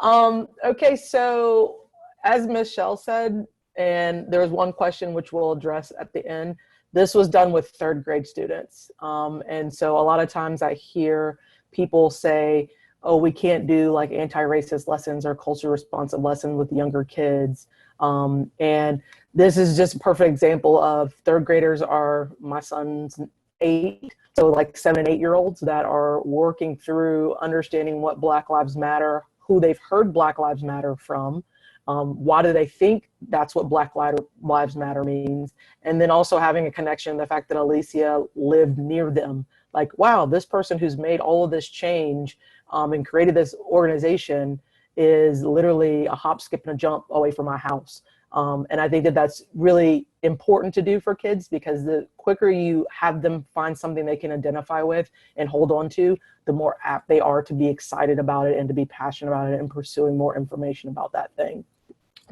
Okay, so as Michelle said, and there was one question which we'll address at the end, this was done with third grade students. And so a lot of times I hear people say, oh, we can't do like anti-racist lessons or culture responsive lessons with younger kids. And this is just a perfect example of third graders are my son's 8, so like 7 and 8-year-olds that are working through understanding what Black Lives Matter, who they've heard Black Lives Matter from, why do they think that's what Black Lives Matter means, and then also having a connection, the fact that Alicia lived near them, like, wow, this person who's made all of this change and created this organization is literally a hop, skip, and a jump away from my house. And I think that that's really important to do for kids, because the quicker you have them find something they can identify with and hold on to, the more apt they are to be excited about it and to be passionate about it and pursuing more information about that thing.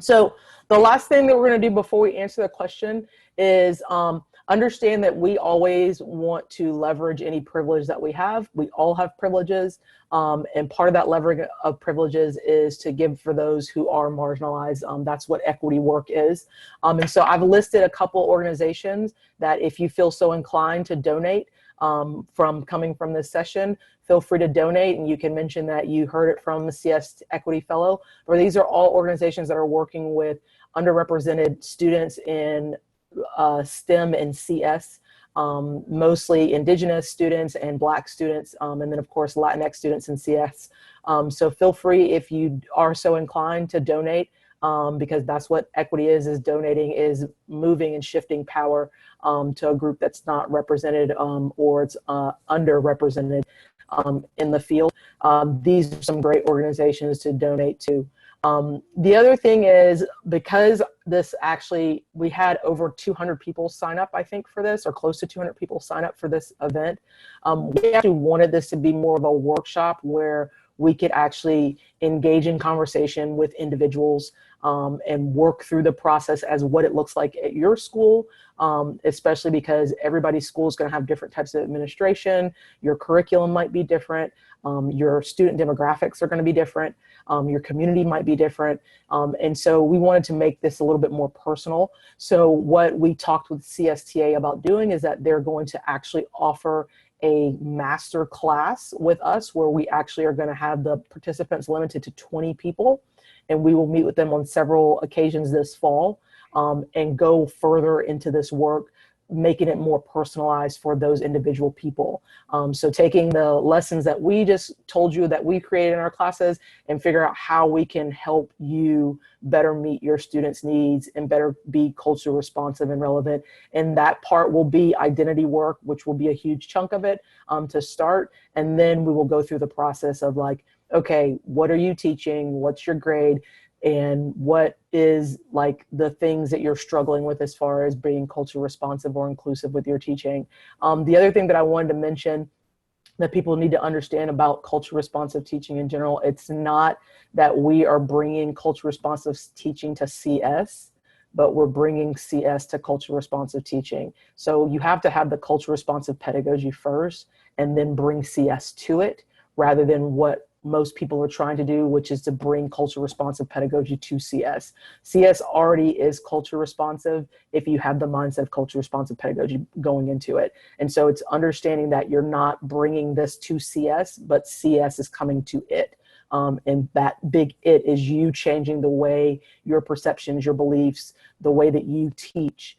So the last thing that we're going to do before we answer the question is understand that we always want to leverage any privilege that we have. We all have privileges. And part of that leveraging of privileges is to give for those who are marginalized. That's what equity work is. And so I've listed a couple organizations that if you feel so inclined to donate from coming from this session, feel free to donate, and you can mention that you heard it from the CS Equity Fellow. Or these are all organizations that are working with underrepresented students in STEM and CS, mostly Indigenous students and Black students, and then of course Latinx students in CS. So feel free, if you are so inclined, to donate, because that's what equity is donating, is moving and shifting power to a group that's not represented or it's underrepresented in the field. These are some great organizations to donate to. The other thing is, because this actually, we had over 200 people sign up, I think, for this, or close to 200 people sign up for this event. We actually wanted this to be more of a workshop where we could actually engage in conversation with individuals and work through the process as what it looks like at your school, especially because everybody's school is going to have different types of administration. Your curriculum might be different. Your student demographics are going to be different. Your community might be different. And so we wanted to make this a little bit more personal. So what we talked with CSTA about doing is that they're going to actually offer a master class with us, where we actually are going to have the participants limited to 20 people. And we will meet with them on several occasions this fall and go further into this work, making it more personalized for those individual people. So taking the lessons that we just told you that we created in our classes and figure out how we can help you better meet your students' needs and better be culturally responsive and relevant. And that part will be identity work, which will be a huge chunk of it to start. And then we will go through the process of like, okay, what are you teaching? What's your grade? And what is like the things that you're struggling with as far as being culture responsive or inclusive with your teaching. The other thing that I wanted to mention that people need to understand about culture responsive teaching in general, it's not that we are bringing culture responsive teaching to CS. but we're bringing CS to culture responsive teaching. So you have to have the culture responsive pedagogy first and then bring CS to it, rather than what most people are trying to do, which is to bring culture responsive pedagogy to CS. CS already is culture responsive if you have the mindset of culture responsive pedagogy going into it. And so it's understanding that you're not bringing this to CS, but CS is coming to it. And that big it is you changing the way your perceptions, your beliefs, the way that you teach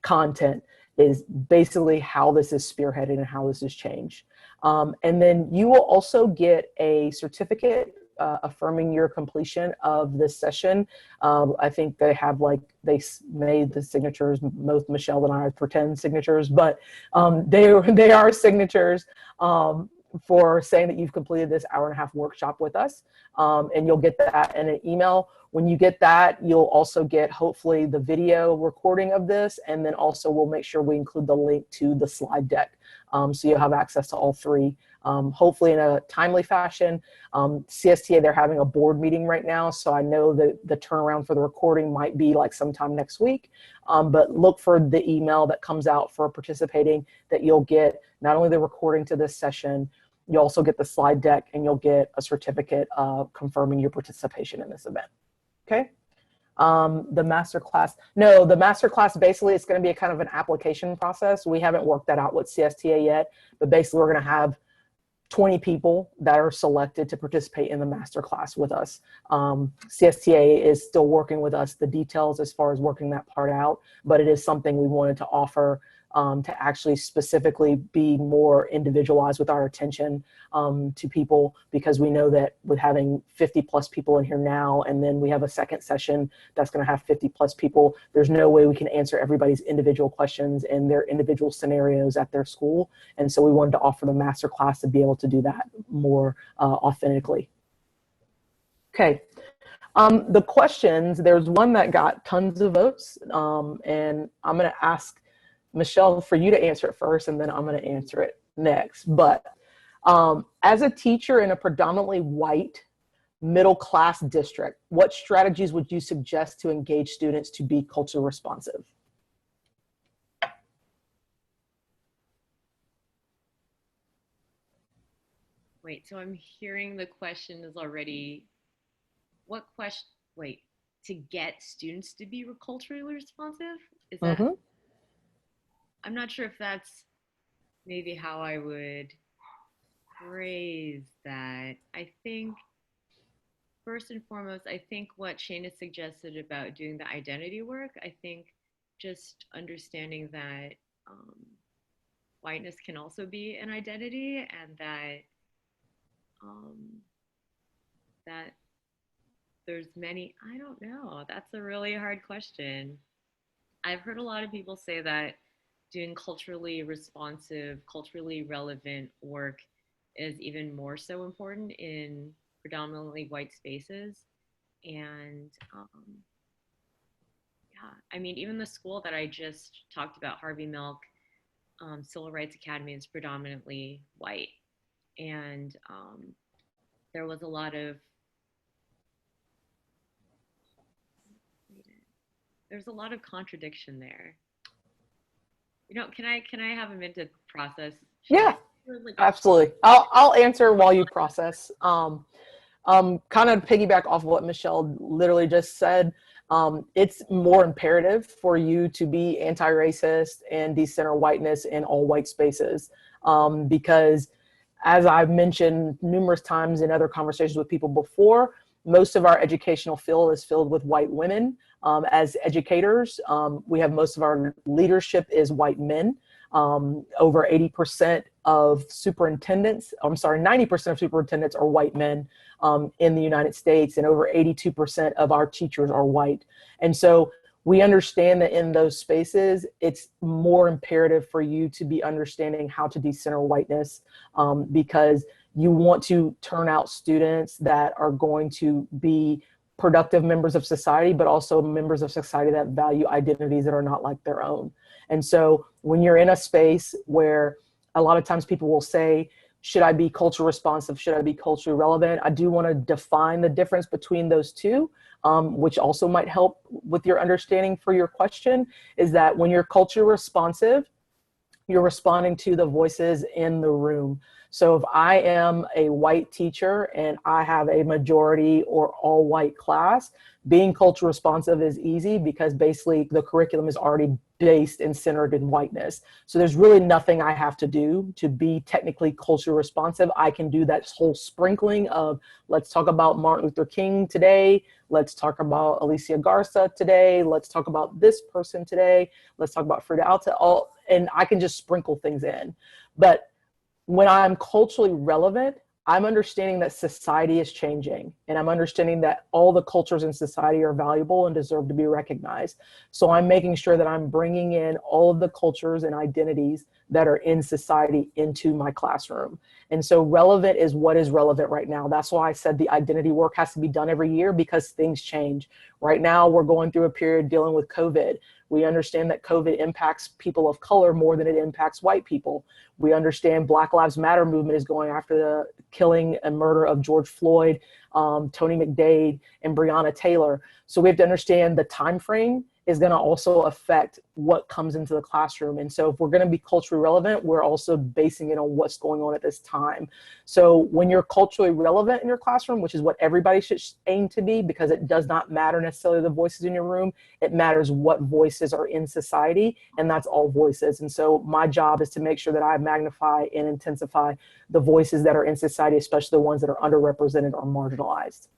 content is basically how this is spearheaded and how this is changed. And then you will also get a certificate affirming your completion of this session. I think they have they made the signatures, both Michelle and I are pretend signatures, but they are signatures for saying that you've completed this hour-and-a-half workshop with us. And you'll get that in an email. When you get that, you'll also get hopefully the video recording of this, and then also we'll make sure we include the link to the slide deck. So you'll have access to all three, hopefully in a timely fashion. CSTA, they're having a board meeting right now, so I know that the turnaround for the recording might be like sometime next week, but look for the email that comes out for participating, that you'll get not only the recording to this session, you'll also get the slide deck, and you'll get a certificate confirming your participation in this event. Okay. The masterclass basically it's going to be a kind of an application process. We haven't worked that out with CSTA yet, but basically we're going to have 20 people that are selected to participate in the masterclass with us. CSTA is still working with us the details as far as working that part out, but it is something we wanted to offer to actually specifically be more individualized with our attention to people, because we know that with having 50 plus people in here now, and then we have a second session that's going to have 50 plus people, there's no way we can answer everybody's individual questions and their individual scenarios at their school. And so we wanted to offer the masterclass to be able to do that more authentically. Okay. The questions, there's one that got tons of votes, and I'm going to ask Michelle for you to answer it first, and then I'm going to answer it next. But as a teacher in a predominantly white middle-class district, what strategies would you suggest to engage students to be culture responsive? Wait, so I'm hearing the question is already, what question, wait, to get students to be culturally responsive? Is that? Mm-hmm. I'm not sure if that's maybe how I would phrase that. I think first and foremost, I think what Shana suggested about doing the identity work, I think just understanding that whiteness can also be an identity, and that there's many, I don't know, that's a really hard question. I've heard a lot of people say that doing culturally responsive, culturally relevant work is even more so important in predominantly white spaces. And yeah, I mean, even the school that I just talked about, Harvey Milk Civil Rights Academy, is predominantly white. And there was a lot of, there's a lot of contradiction there. You know, can I have a minute to process? Yeah, absolutely. I'll answer while you process. Kind of piggyback off of what Michelle literally just said. It's more imperative for you to be anti-racist and decenter whiteness in all white spaces, because as I've mentioned numerous times in other conversations with people before, most of our educational field is filled with white women. As educators, we have most of our leadership is white men. Over 80% of superintendents, I'm sorry, 90% of superintendents are white men in the United States, and over 82% of our teachers are white. And so we understand that in those spaces, it's more imperative for you to be understanding how to decenter whiteness, because you want to turn out students that are going to be productive members of society, but also members of society that value identities that are not like their own. And so when you're in a space where a lot of times people will say, should I be culture responsive? Should I be culturally relevant? I do want to define the difference between those two, which also might help with your understanding for your question, is that when you're culture responsive, you're responding to the voices in the room. So if I am a white teacher and I have a majority or all white class, being culture responsive is easy because basically the curriculum is already based and centered in whiteness. So there's really nothing I have to do to be technically culture responsive. I can do that whole sprinkling of, let's talk about Martin Luther King today. Let's talk about Alicia Garza today. Let's talk about this person today. Let's talk about Frida Alta. And I can just sprinkle things in. But when I'm culturally relevant, I'm understanding that society is changing, and I'm understanding that all the cultures in society are valuable and deserve to be recognized. So I'm making sure that I'm bringing in all of the cultures and identities that are in society into my classroom. And so relevant is what is relevant right now. That's why I said the identity work has to be done every year, because things change. Right now, we're going through a period dealing with COVID. We understand that COVID impacts people of color more than it impacts white people. We understand Black Lives Matter movement is going after the killing and murder of George Floyd, Tony McDade, and Breonna Taylor. So we have to understand the time frame is going to also affect what comes into the classroom. And so if we're going to be culturally relevant, we're also basing it on what's going on at this time. So when you're culturally relevant in your classroom, which is what everybody should aim to be, because it does not matter necessarily the voices in your room, it matters what voices are in society, and that's all voices. And so my job is to make sure that I magnify and intensify the voices that are in society, especially the ones that are underrepresented or marginalized.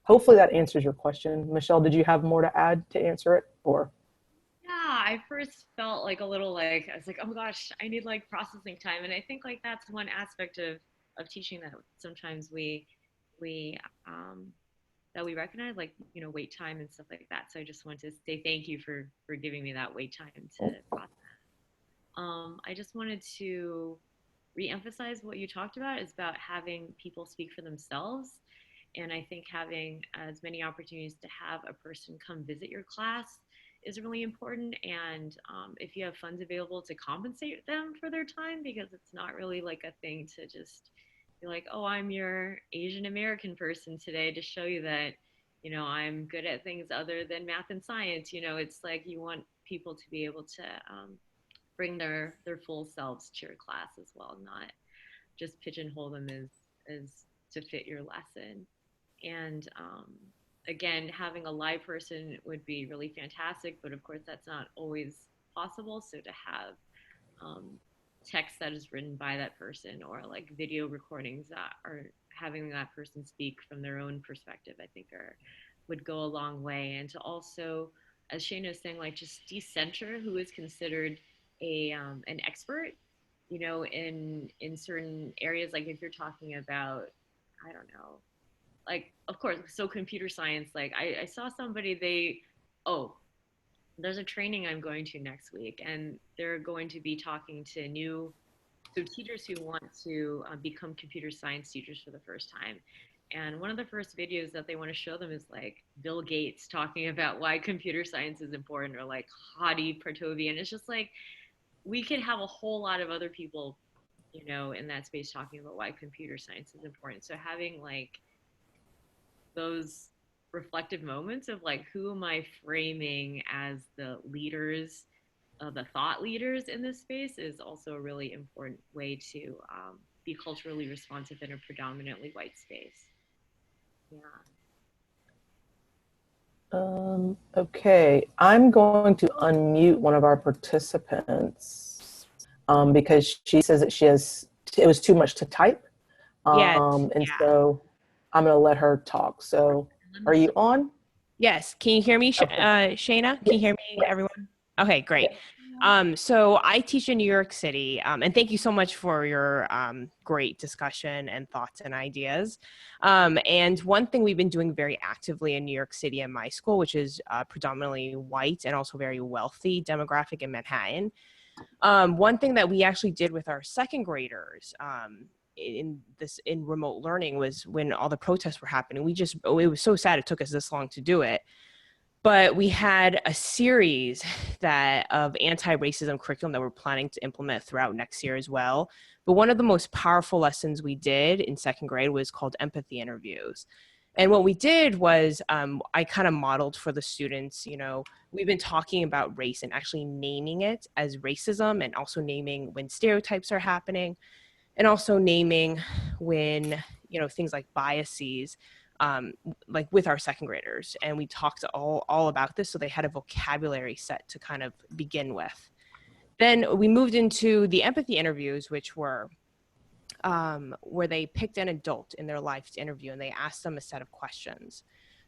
Hopefully that answers your question. Michelle, did you have more to add to answer it, or? Yeah, I first felt like a little like, I was like, oh my gosh, I need like processing time. And I think like that's one aspect of teaching that sometimes we that we recognize, like, you know, wait time and stuff like that. So I just want to say thank you for giving me that wait time to process. I just wanted to reemphasize what you talked about is about having people speak for themselves. And I think having as many opportunities to have a person come visit your class is really important. And if you have funds available, to compensate them for their time, because it's not really like a thing to just be like, oh, I'm your Asian American person today to show you that, you know, I'm good at things other than math and science. You know, it's like you want people to be able to bring their full selves to your class as well, not just pigeonhole them as to fit your lesson. And again, having a live person would be really fantastic, but of course that's not always possible. So to have text that is written by that person, or like video recordings that are having that person speak from their own perspective, I think would go a long way. And to also, as Shana was saying, like just decenter who is considered an expert, you know, in certain areas. Like if you're talking about, I don't know, like, of course, so computer science, like I saw somebody, oh, there's a training I'm going to next week, and they're going to be talking to so teachers who want to become computer science teachers for the first time. And one of the first videos that they want to show them is like Bill Gates talking about why computer science is important, or like Hadi Partovi. And it's just like, we could have a whole lot of other people, you know, in that space talking about why computer science is important. So having like those reflective moments of like, who am I framing as the leaders, the thought leaders in this space, is also a really important way to be culturally responsive in a predominantly white space. Yeah. Okay, I'm going to unmute one of our participants because she says that it was too much to type. Yes. And so I'm going to let her talk. So are you on? Yes. Can you hear me, Okay. Shana? Can you hear me, everyone? Okay, great. So I teach in New York City, and thank you so much for your great discussion and thoughts and ideas. And one thing we've been doing very actively in New York City in my school, which is predominantly white and also very wealthy demographic in Manhattan. One thing that we actually did with our second graders in remote learning was, when all the protests were happening, it was so sad it took us this long to do it. But we had a series of anti-racism curriculum that we're planning to implement throughout next year as well. But one of the most powerful lessons we did in second grade was called empathy interviews. And what we did was I kind of modeled for the students, you know, we've been talking about race and actually naming it as racism, and also naming when stereotypes are happening, and also naming when, you know, things like biases, like with our second graders. And we talked all about this, so they had a vocabulary set to kind of begin with. Then we moved into the empathy interviews, which were where they picked an adult in their life to interview, and they asked them a set of questions.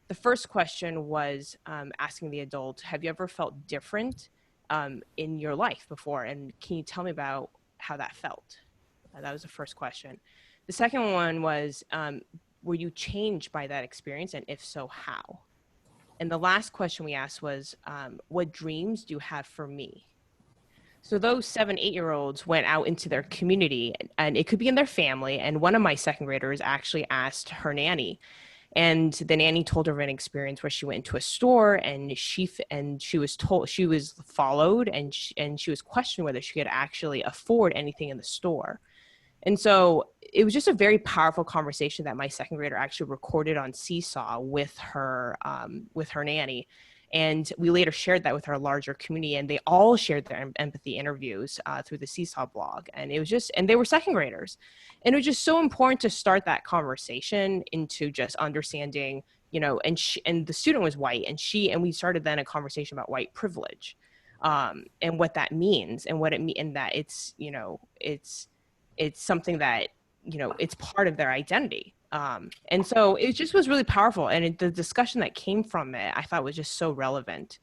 The first question was asking the adult, have you ever felt different in your life before? And can you tell me about how that felt? That was the first question. The second one was, were you changed by that experience? And if so, how? And the last question we asked was, what dreams do you have for me? So those 7, 8-year-olds went out into their community, and it could be in their family. And one of my second graders actually asked her nanny, and the nanny told her of an experience where she went into a store, and she was told, she was followed, and she was questioned whether she could actually afford anything in the store. And so it was just a very powerful conversation that my second grader actually recorded on Seesaw with her nanny. And we later shared that with our larger community, and they all shared their empathy interviews through the Seesaw blog. And it was just, and they were second graders. And it was just so important to start that conversation into just understanding, you know, and the student was white, and we started then a conversation about white privilege, and what that means, and what it means, and that it's, you know, it's something that, you know, it's part of their identity. And so it just was really powerful. And the discussion that came from it, I thought was just so relevant.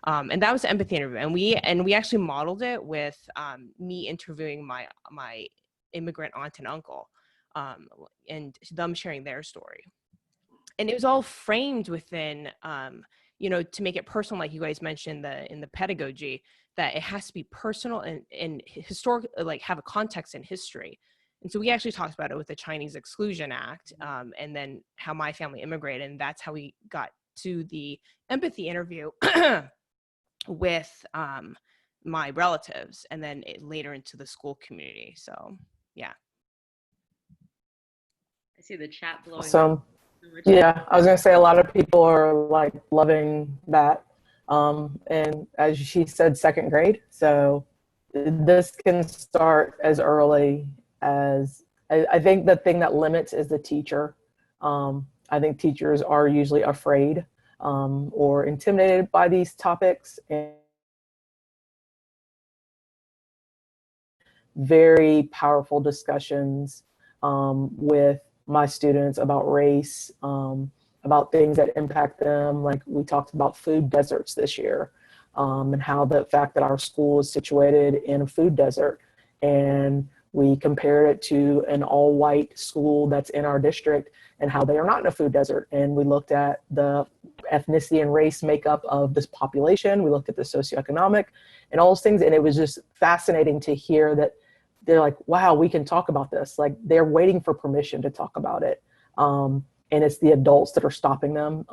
And that was the empathy interview. And we actually modeled it with me interviewing my immigrant aunt and uncle, and them sharing their story. And it was all framed within, you know, to make it personal, like you guys mentioned in the pedagogy, that it has to be personal and historic, like have a context in history. And so we actually talked about it with the Chinese Exclusion Act, and then how my family immigrated, and that's how we got to the empathy interview with my relatives, and then later into the school community. So yeah. I see the chat blowing up. So, yeah, I was going to say a lot of people are like loving that. And as she said, second grade. So this can start as early as, I think the thing that limits is the teacher. I think teachers are usually afraid or intimidated by these topics, and very powerful discussions with my students about race, about things that impact them. Like we talked about food deserts this year, and how the fact that our school is situated in a food desert, and we compared it to an all-white school that's in our district and how they are not in a food desert. And we looked at the ethnicity and race makeup of this population. We looked at the socioeconomic and all those things. And it was just fascinating to hear that they're like, wow, we can talk about this. Like they're waiting for permission to talk about it. And it's the adults that are stopping them.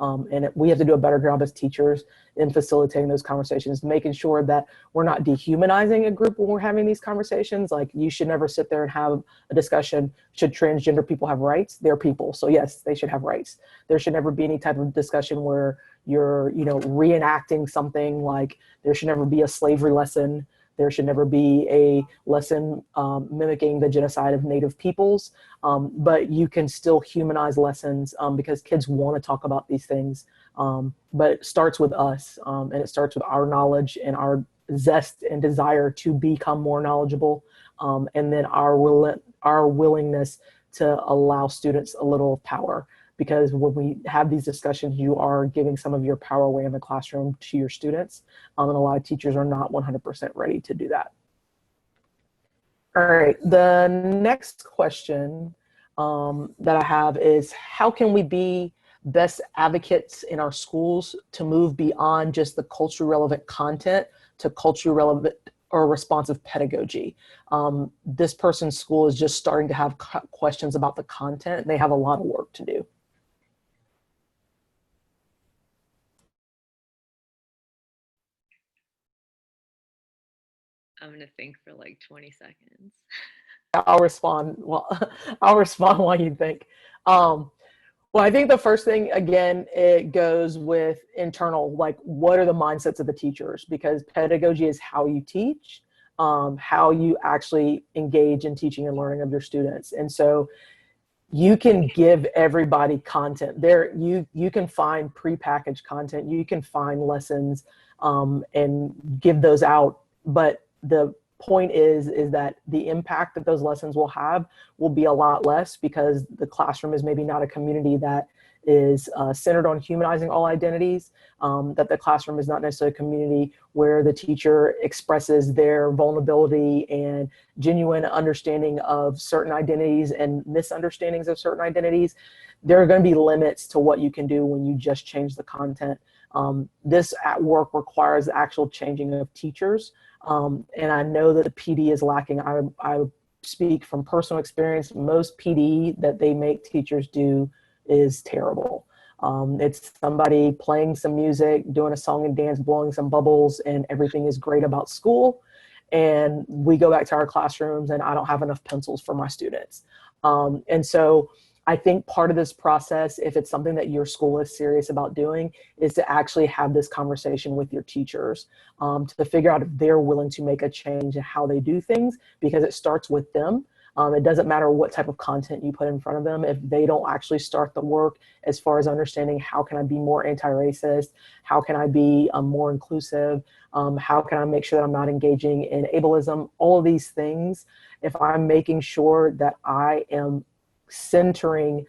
We have to do a better job as teachers in facilitating those conversations, making sure that we're not dehumanizing a group when we're having these conversations. Like you should never sit there and have a discussion, should transgender people have rights? They're people, so yes, they should have rights. There should never be any type of discussion where you're, you know, reenacting something. Like there should never be a slavery lesson. There should never be a lesson mimicking the genocide of Native peoples, but you can still humanize lessons because kids want to talk about these things. But it starts with us, and it starts with our knowledge and our zest and desire to become more knowledgeable, and then our willingness to allow students a little power. Because when we have these discussions, you are giving some of your power away in the classroom to your students. And a lot of teachers are not 100% ready to do that. All right, the next question that I have is, how can we be best advocates in our schools to move beyond just the culturally relevant content to culturally relevant or responsive pedagogy? This person's school is just starting to have questions about the content, and they have a lot of work to do. I'm going to think for like 20 seconds. I'll respond. Well, I'll respond while you think. Well, I think the first thing, again, it goes with internal, like what are the mindsets of the teachers? Because pedagogy is how you teach, how you actually engage in teaching and learning of your students. And so you can give everybody content there. You can find prepackaged content, you can find lessons, and give those out. But the point is that the impact that those lessons will have will be a lot less, because the classroom is maybe not a community that is centered on humanizing all identities, that the classroom is not necessarily a community where the teacher expresses their vulnerability and genuine understanding of certain identities and misunderstandings of certain identities. There are going to be limits to what you can do when you just change the content. This at work requires actual changing of teachers. And I know that the PD is lacking. I speak from personal experience. Most PD that they make teachers do is terrible. It's somebody playing some music, doing a song and dance, blowing some bubbles, and everything is great about school. And we go back to our classrooms and I don't have enough pencils for my students. And so I think part of this process, if it's something that your school is serious about doing, is to actually have this conversation with your teachers, to figure out if they're willing to make a change in how they do things, because it starts with them. It doesn't matter what type of content you put in front of them. If they don't actually start the work as far as understanding how can I be more anti-racist, how can I be more inclusive, how can I make sure that I'm not engaging in ableism, all of these things, if I'm making sure that I am centering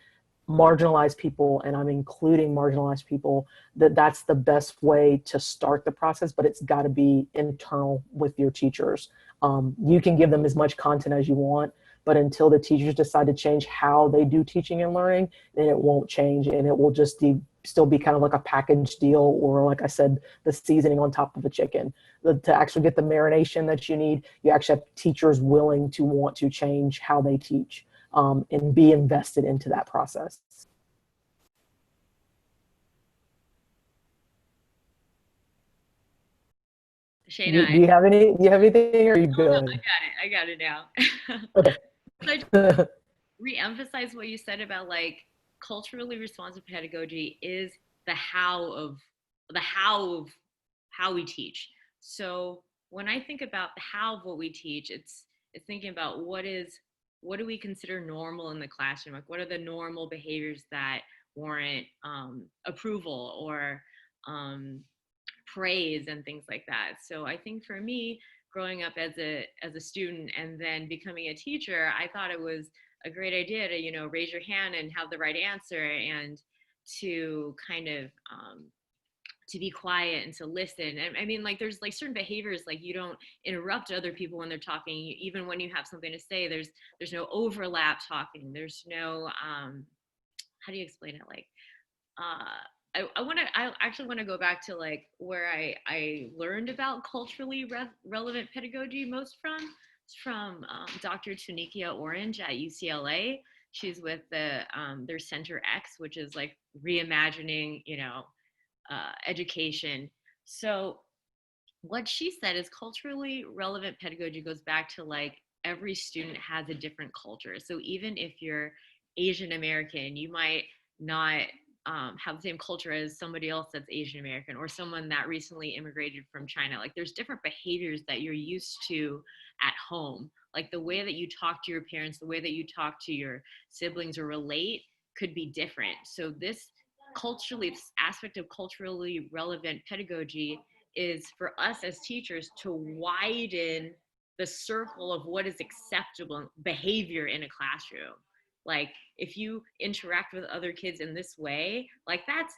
marginalized people and I'm including marginalized people, that's the best way to start the process. But it's got to be internal with your teachers. You can give them as much content as you want, but until the teachers decide to change how they do teaching and learning, then it won't change, and it will just still be kind of like a package deal, or like I said, the seasoning on top of a chicken. To actually get the marination that you need, you actually have teachers willing to want to change how they teach, and be invested into that process. Shana, Do you have anything, or are you good? I got it now. Okay. So I just re-emphasize what you said about like culturally responsive pedagogy is the how of how we teach. So when I think about the how of what we teach, it's thinking about what do we consider normal in the classroom? Like what are the normal behaviors that warrant approval or praise and things like that. So I think for me, growing up as a student and then becoming a teacher, I thought it was a great idea to, you know, raise your hand and have the right answer, and to kind of to be quiet and to listen. And I mean, like there's like certain behaviors, like you don't interrupt other people when they're talking, even when you have something to say. There's no overlap talking. There's no how do you explain it? Like I actually want to go back to like where I learned about culturally relevant pedagogy most from. It's from Dr. Tunikia Orange at UCLA. She's with their Center X, which is like reimagining, you know, education. So what she said is culturally relevant pedagogy goes back to like every student has a different culture. So even if you're Asian American, you might not have the same culture as somebody else that's Asian American, or someone that recently immigrated from China. Like there's different behaviors that you're used to at home. Like the way that you talk to your parents, the way that you talk to your siblings or relate could be different. So this aspect of culturally relevant pedagogy is for us as teachers to widen the circle of what is acceptable behavior in a classroom. Like if you interact with other kids in this way, like that's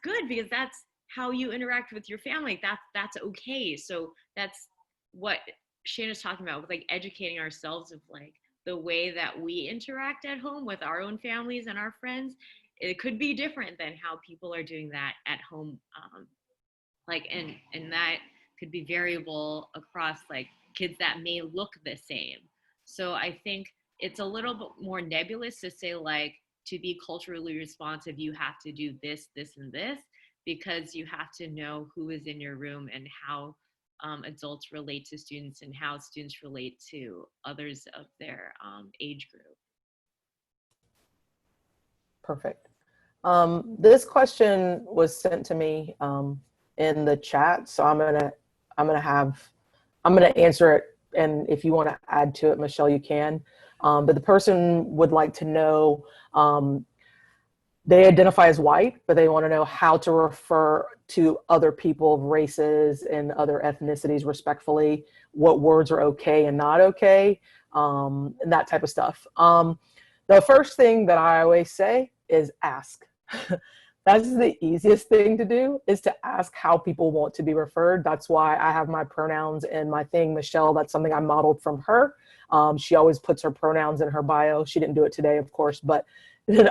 good, because that's how you interact with your family. That's okay. So that's what Shana's talking about with like educating ourselves of like the way that we interact at home with our own families and our friends. It could be different than how people are doing that at home. Like and that could be variable across like kids that may look the same. So I think it's a little bit more nebulous to say like to be culturally responsive you have to do this, this, and this, because you have to know who is in your room and how adults relate to students and how students relate to others of their age group. Perfect. This question was sent to me in the chat, so I'm gonna answer it, and if you want to add to it, Michelle, you can. But the person would like to know, they identify as white, but they want to know how to refer to other people of races and other ethnicities respectfully, what words are okay and not okay, and that type of stuff. The first thing that I always say is ask. That's the easiest thing to do, is to ask how people want to be referred. That's why I have my pronouns in my thing. Michelle, that's something I modeled from her. She always puts her pronouns in her bio. She didn't do it today, of course, but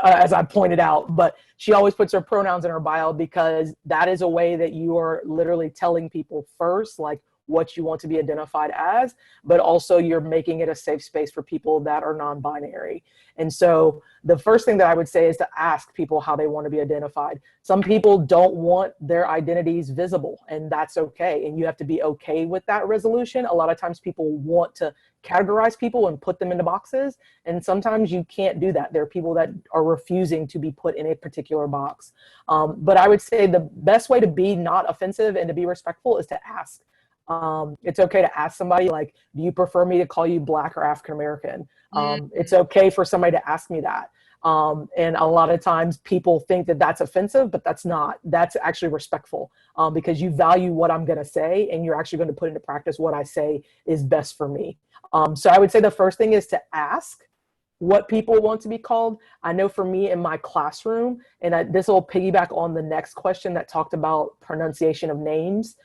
as I pointed out, but she always puts her pronouns in her bio, because that is a way that you are literally telling people first, like, what you want to be identified as, but also you're making it a safe space for people that are non-binary. And so the first thing that I would say is to ask people how they want to be identified. Some people don't want their identities visible, and that's okay. And you have to be okay with that resolution. A lot of times people want to categorize people and put them into boxes, and sometimes you can't do that. There are people that are refusing to be put in a particular box. But I would say the best way to be not offensive and to be respectful is to ask. It's okay to ask somebody, like, do you prefer me to call you Black or African American? It's okay for somebody to ask me that. And a lot of times people think that that's offensive, but that's not. That's actually respectful, because you value what I'm going to say, and you're actually going to put into practice what I say is best for me. So I would say the first thing is to ask what people want to be called. I know for me in my classroom, and this will piggyback on the next question that talked about pronunciation of names,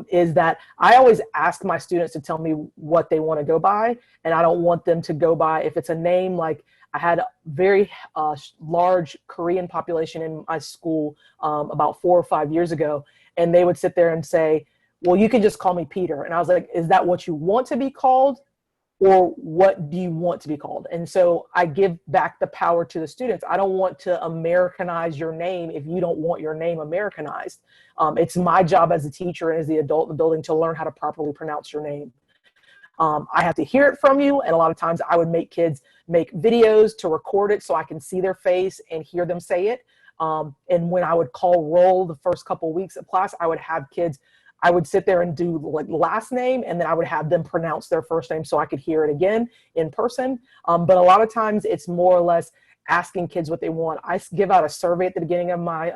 is that I always ask my students to tell me what they want to go by, and I don't want them to go by, if it's a name, like I had a very large Korean population in my school about 4 or 5 years ago, and they would sit there and say, well, you can just call me Peter. And I was like, is that what you want to be called? Or what do you want to be called? And so I give back the power to the students. I don't want to Americanize your name if you don't want your name Americanized. It's my job as a teacher and as the adult in the building to learn how to properly pronounce your name. I have to hear it from you, and a lot of times I would make kids make videos to record it so I can see their face and hear them say it. And when I would call roll the first couple of weeks of class, I would have kids, I would sit there and do like last name, and then I would have them pronounce their first name so I could hear it again in person. But a lot of times it's more or less asking kids what they want. I give out a survey at the beginning of my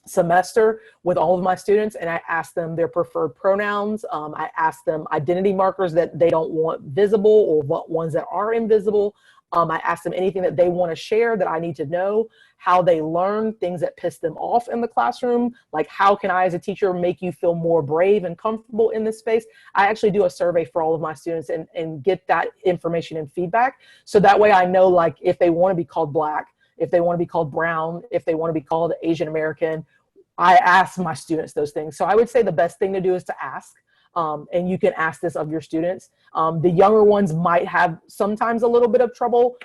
semester with all of my students, and I ask them their preferred pronouns. I ask them identity markers that they don't want visible, or what ones that are invisible. I ask them anything that they want to share that I need to know, how they learn, things that piss them off in the classroom, like how can I as a teacher make you feel more brave and comfortable in this space. I actually do a survey for all of my students and get that information and feedback, so that way I know, like, if they want to be called Black, if they want to be called brown, if they want to be called Asian American. I ask my students those things. So I would say the best thing to do is to ask. And you can ask this of your students. The younger ones might have sometimes a little bit of trouble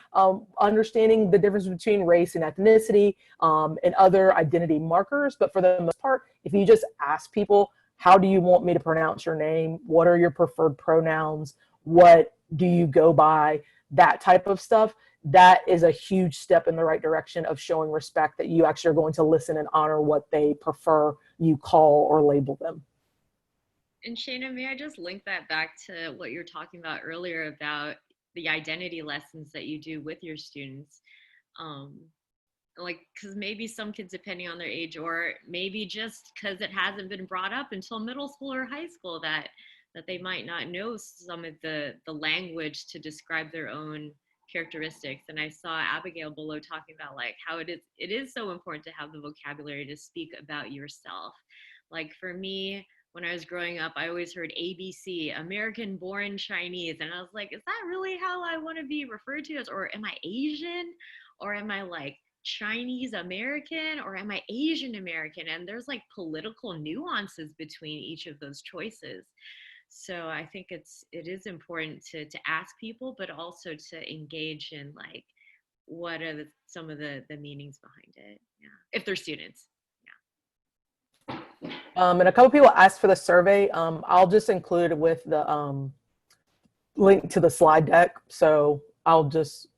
understanding the difference between race and ethnicity and other identity markers. But for the most part, if you just ask people, how do you want me to pronounce your name? What are your preferred pronouns? What do you go by? That type of stuff. That is a huge step in the right direction of showing respect, that you actually are going to listen and honor what they prefer you call or label them. And Shana, may I just link that back to what you were talking about earlier about the identity lessons that you do with your students? Like, because maybe some kids, depending on their age, or maybe just because it hasn't been brought up until middle school or high school, that they might not know some of the language to describe their own characteristics. And I saw Abigail below talking about like how it is so important to have the vocabulary to speak about yourself. Like for me, when I was growing up, I always heard ABC, American born Chinese. And I was like, is that really how I want to be referred to as, or am I Asian? Or am I like Chinese American, or am I Asian American? And there's like political nuances between each of those choices. So I think it is important to ask people, but also to engage in like, what are some of the meanings behind it? Yeah. If they're students. And a couple people asked for the survey. I'll just include it with the link to the slide deck. So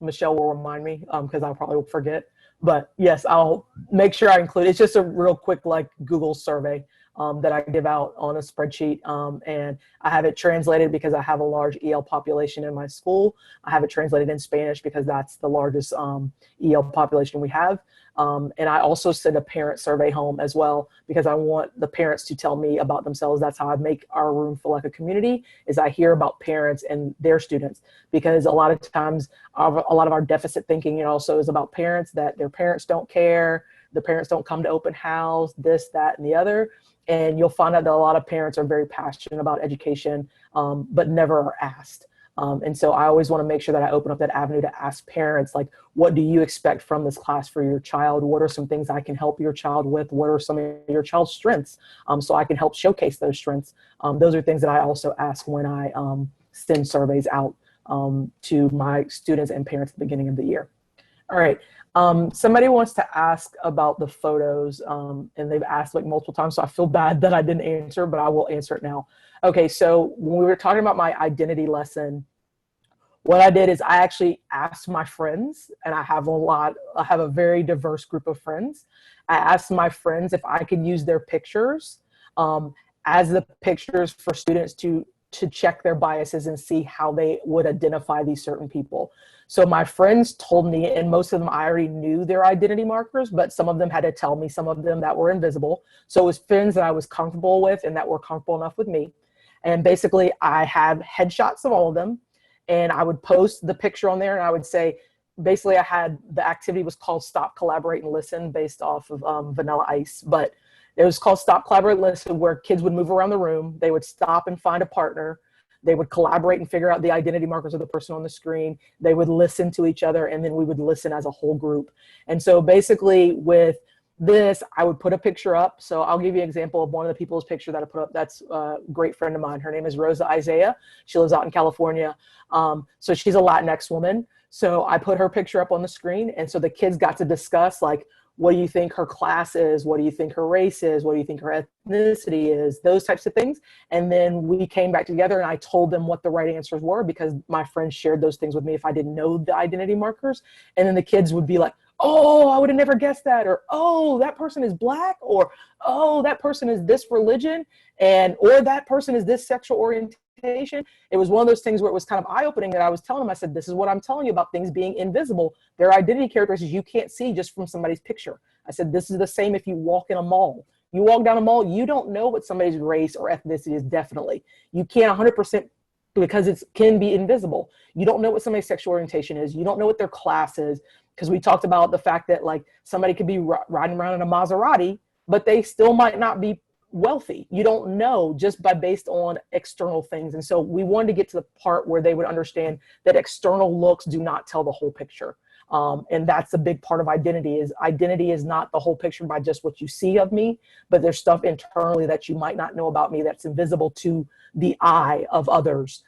Michelle will remind me because I'll probably forget. But yes, I'll make sure I include, it's just a real quick like Google survey that I give out on a spreadsheet. And I have it translated because I have a large EL population in my school. I have it translated in Spanish because that's the largest EL population we have. And I also send a parent survey home as well because I want the parents to tell me about themselves. That's how I make our room feel like a community, is I hear about parents and their students, because a lot of times a lot of our deficit thinking also is about parents, that their parents don't care, the parents don't come to open house, this, that, and the other. And you'll find out that a lot of parents are very passionate about education, but never are asked. And so I always want to make sure that I open up that avenue to ask parents, like, what do you expect from this class for your child? What are some things I can help your child with? What are some of your child's strengths? So I can help showcase those strengths. Those are things that I also ask when I send surveys out to my students and parents at the beginning of the year. All right. Somebody wants to ask about the photos, and they've asked like multiple times, so I feel bad that I didn't answer, but I will answer it now. Okay, so when we were talking about my identity lesson, what I did is I actually asked my friends, and I have a very diverse group of friends. I asked my friends if I could use their pictures as the pictures for students to check their biases and see how they would identify these certain people. So my friends told me, and most of them I already knew their identity markers, but some of them had to tell me some of them that were invisible. So it was friends that I was comfortable with and that were comfortable enough with me. And basically I have headshots of all of them, and I would post the picture on there, and I would say, basically the activity was called Stop, Collaborate, and Listen, based off of Vanilla Ice, but it was called Stop, Collaborate, Listen, where kids would move around the room. They would stop and find a partner. They would collaborate and figure out the identity markers of the person on the screen. They would listen to each other, and then we would listen as a whole group. And so basically with this, I would put a picture up. So I'll give you an example of one of the people's picture that I put up. That's a great friend of mine. Her name is Rosa Isaiah. She lives out in California. So she's a Latinx woman. So I put her picture up on the screen. And so the kids got to discuss, like, what do you think her class is? What do you think her race is? What do you think her ethnicity is? Those types of things. And then we came back together and I told them what the right answers were, because my friends shared those things with me if I didn't know the identity markers. And then the kids would be like, oh, I would have never guessed that. Or, oh, that person is Black. Or, oh, that person is this religion. Or that person is this sexual orientation. It was one of those things where it was kind of eye-opening that I was telling them, I said, this is what I'm telling you about things being invisible. Their identity characteristics you can't see just from somebody's picture. I said, this is the same if you walk in a mall. You walk down a mall, you don't know what somebody's race or ethnicity is, definitely. You can't 100% because it can be invisible. You don't know what somebody's sexual orientation is. You don't know what their class is, because we talked about the fact that like somebody could be riding around in a Maserati, but they still might not be wealthy. You don't know just based on external things. And so we wanted to get to the part where they would understand that external looks do not tell the whole picture. And that's a big part of identity is not the whole picture by just what you see of me, but there's stuff internally that you might not know about me that's invisible to the eye of others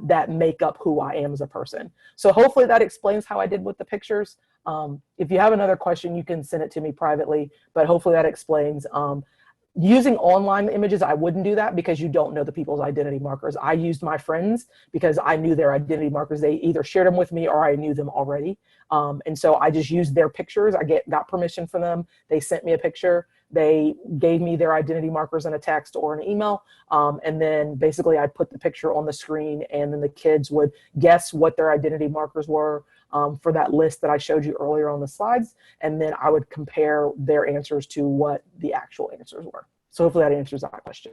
that make up who I am as a person. So hopefully that explains how I did with the pictures. If you have another question, you can send it to me privately, but hopefully that explains. Using online images, I wouldn't do that because you don't know the people's identity markers. I used my friends because I knew their identity markers. They either shared them with me or I knew them already. And so I just used their pictures. I got permission from them. They sent me a picture. They gave me their identity markers in a text or an email. And then basically I put the picture on the screen, and then the kids would guess what their identity markers were for that list that I showed you earlier on the slides. And then I would compare their answers to what the actual answers were. So hopefully that answers that question.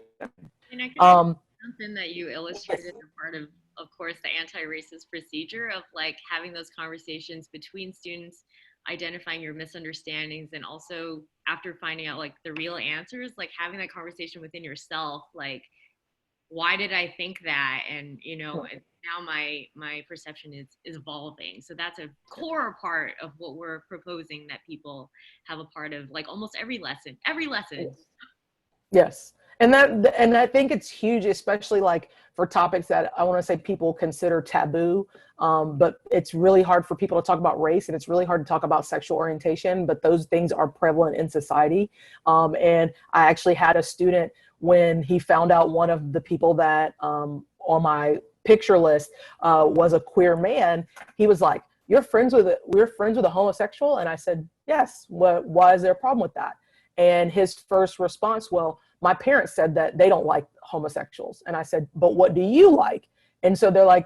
And I can something that you illustrated a part of course, the anti-racist procedure of like having those conversations between students, identifying your misunderstandings, and also after finding out like the real answers, like having that conversation within yourself, like, why did I think that? And, you know, and now my perception is evolving. So that's a core part of what we're proposing that people have a part of, like almost every lesson. Yes. And I think it's huge, especially like for topics that I want to say people consider taboo, but it's really hard for people to talk about race, and it's really hard to talk about sexual orientation, but those things are prevalent in society. And I actually had a student when he found out one of the people that on my picture list was a queer man. He was like, we're friends with a homosexual? And I said, yes. Why is there a problem with that? And his first response, well, my parents said that they don't like homosexuals. And I said, but what do you like? And so they're like,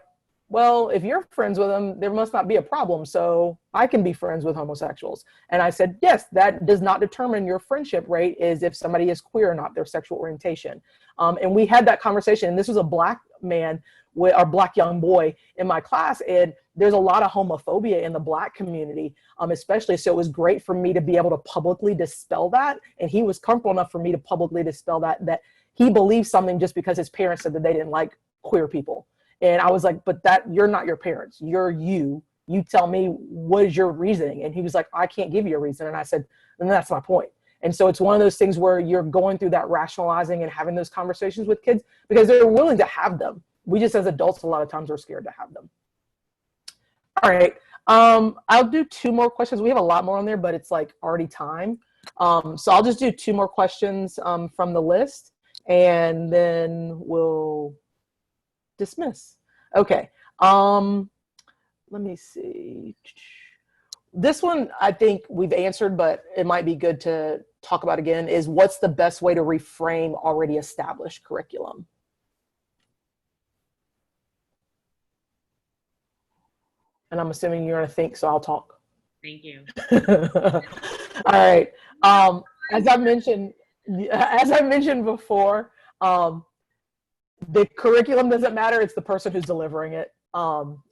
well, if you're friends with them, there must not be a problem. So I can be friends with homosexuals. And I said, yes, that does not determine your friendship rate, is if somebody is queer or not, their sexual orientation. And we had that conversation. And this was a black man, or black young boy in my class. And there's a lot of homophobia in the black community, especially. So it was great for me to be able to publicly dispel that. And he was comfortable enough for me to publicly dispel that he believed something just because his parents said that they didn't like queer people. And I was like, but you're not your parents. You're you. You tell me, what is your reasoning? And he was like, I can't give you a reason. And I said, and that's my point. And so it's one of those things where you're going through that rationalizing and having those conversations with kids because they're willing to have them. We just, as adults, a lot of times are scared to have them. All right. I'll do 2 more questions. We have a lot more on there, but it's like already time. So I'll just do 2 more questions from the list, and then we'll dismiss. Okay. Let me see. This one I think we've answered, but it might be good to talk about again, is what's the best way to reframe already established curriculum? And I'm assuming you're going to think, so I'll talk. Thank you. All right. As I mentioned before, the curriculum doesn't matter. It's the person who's delivering it.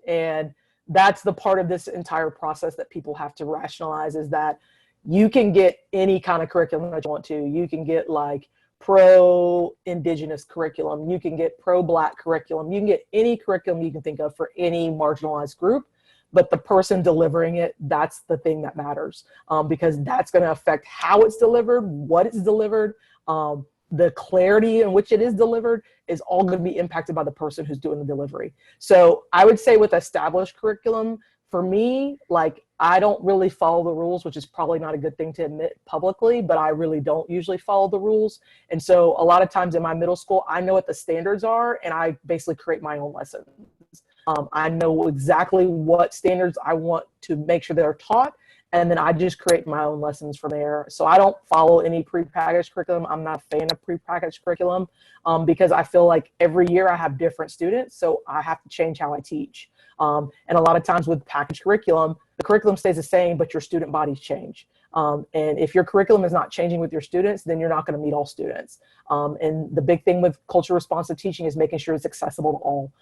And that's the part of this entire process that people have to rationalize, is that you can get any kind of curriculum that you want to. You can get like pro-Indigenous curriculum. You can get pro-Black curriculum. You can get any curriculum you can think of for any marginalized group. But the person delivering it, that's the thing that matters, because that's going to affect how it's delivered, what it's delivered, the clarity in which it is delivered is all going to be impacted by the person who's doing the delivery. So I would say with established curriculum, for me, like, I don't really follow the rules, which is probably not a good thing to admit publicly, but I really don't usually follow the rules. And so a lot of times in my middle school, I know what the standards are, and I basically create my own lessons. I know exactly what standards I want to make sure they're taught, and then I just create my own lessons from there. So I don't follow any prepackaged curriculum. I'm not a fan of prepackaged curriculum because I feel like every year I have different students, so I have to change how I teach. And a lot of times with packaged curriculum, the curriculum stays the same, but your student bodies change. And if your curriculum is not changing with your students, then you're not going to meet all students. And the big thing with culture responsive teaching is making sure it's accessible to all.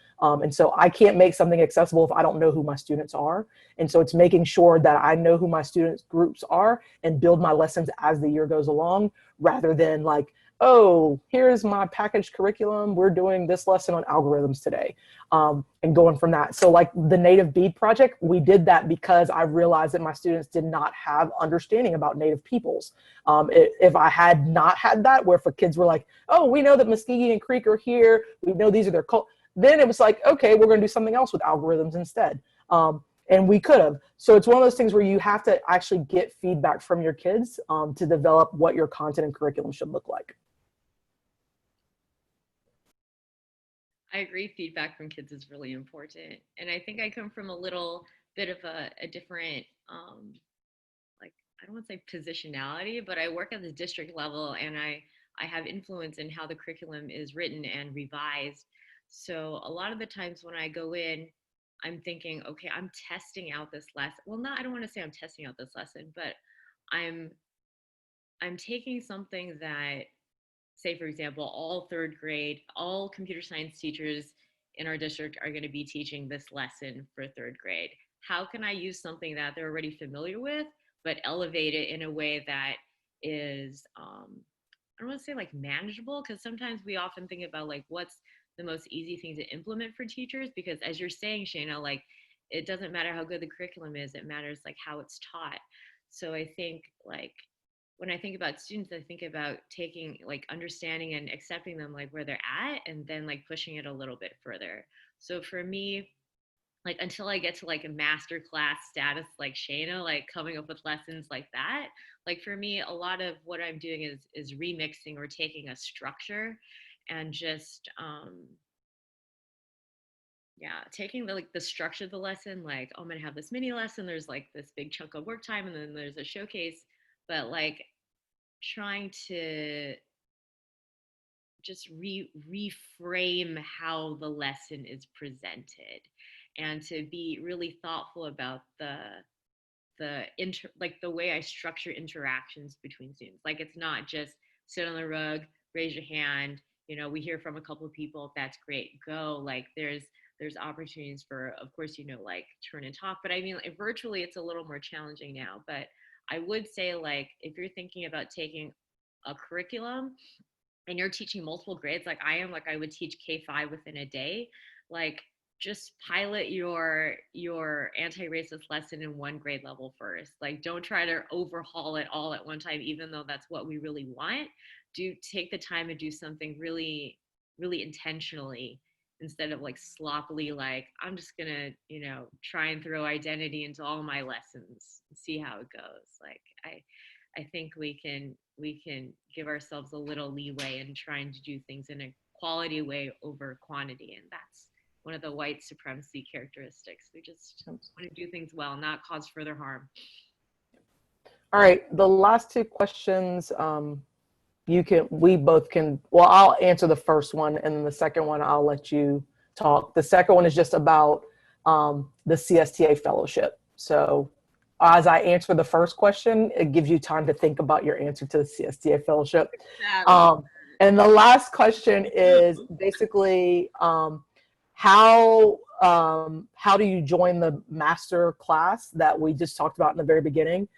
And so I can't make something accessible if I don't know who my students are. And so it's making sure that I know who my students groups are and build my lessons as the year goes along, rather than like, oh, here's my packaged curriculum. We're doing this lesson on algorithms today, and going from that. So like the Native Bead Project, we did that because I realized that my students did not have understanding about Native peoples. If I had not had that, where if kids were like, oh, we know that Muskegon and Creek are here, we know these are their then it was like, okay, we're going to do something else with algorithms instead. And we could have. So it's one of those things where you have to actually get feedback from your kids to develop what your content and curriculum should look like. I agree. Feedback from kids is really important. And I think I come from a little bit of a different, like, I don't want to say positionality, but I work at the district level, and I have influence in how the curriculum is written and revised. So a lot of the times when I go in, I'm thinking, okay, I'm testing out this lesson. Well, I don't want to say I'm testing out this lesson, but I'm taking something that, say, for example, all 3rd grade, all computer science teachers in our district are going to be teaching this lesson for 3rd grade. How can I use something that they're already familiar with, but elevate it in a way that is, I don't want to say like manageable, because sometimes we often think about like what's the most easy thing to implement for teachers, because as you're saying, Shana, like it doesn't matter how good the curriculum is, it matters like how it's taught. So I think like when I think about students, I think about taking like understanding and accepting them like where they're at, and then like pushing it a little bit further. So for me, like until I get to like a master class status like Shana, like coming up with lessons like that, like for me, a lot of what I'm doing is remixing or taking a structure and just yeah, taking the like the structure of the lesson, like, oh, I'm gonna have this mini lesson, there's like this big chunk of work time, and then there's a showcase, but like trying to just reframe how the lesson is presented and to be really thoughtful about like the way I structure interactions between students. Like it's not just sit on the rug, raise your hand, you know, we hear from a couple of people, that's great, go. Like there's opportunities for, of course, you know, like turn and talk. But I mean, like, virtually it's a little more challenging now. But I would say, like, if you're thinking about taking a curriculum and you're teaching multiple grades like I am, like I would teach K-5 within a day, like just pilot your anti-racist lesson in one grade level first. Like don't try to overhaul it all at one time, even though that's what we really want. Do take the time and do something really, really intentionally instead of like sloppily, like I'm just gonna, you know, try and throw identity into all my lessons and see how it goes. Like I think we can give ourselves a little leeway in trying to do things in a quality way over quantity, and that's one of the white supremacy characteristics. We just want to do things well, not cause further harm. All right, the last two questions, we both can, well, I'll answer the first one, and then the second one I'll let you talk. The second one is just about the CSTA fellowship. So as I answer the first question, it gives you time to think about your answer to the CSTA fellowship. And the last question is basically how do you join the master class that we just talked about in the very beginning?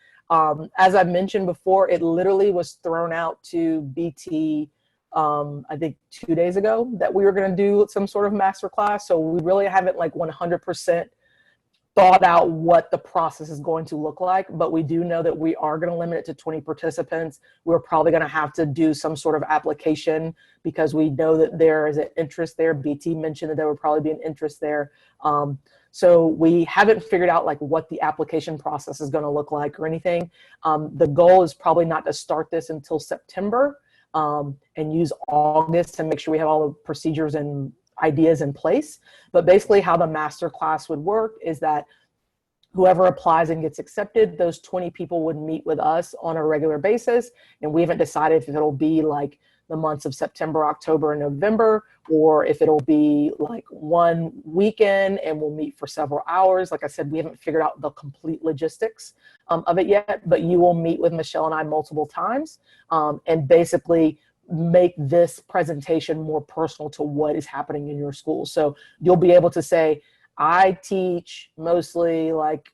As I mentioned before, it literally was thrown out to BT, I think 2 days ago, that we were going to do some sort of master class. So we really haven't like 100% thought out what the process is going to look like, but we do know that we are going to limit it to 20 participants. We're probably going to have to do some sort of application because we know that there is an interest there. BT mentioned that there would probably be an interest there. So we haven't figured out like what the application process is going to look like or anything. The goal is probably not to start this until September and use August to make sure we have all the procedures and ideas in place. But basically how the master class would work is that whoever applies and gets accepted, those 20 people would meet with us on a regular basis. And we haven't decided if it'll be like the months of September, October, and November, or if it'll be like one weekend and we'll meet for several hours. Like I said, we haven't figured out the complete logistics of it yet, but you will meet with Michelle and I multiple times and basically make this presentation more personal to what is happening in your school. So you'll be able to say, I teach mostly like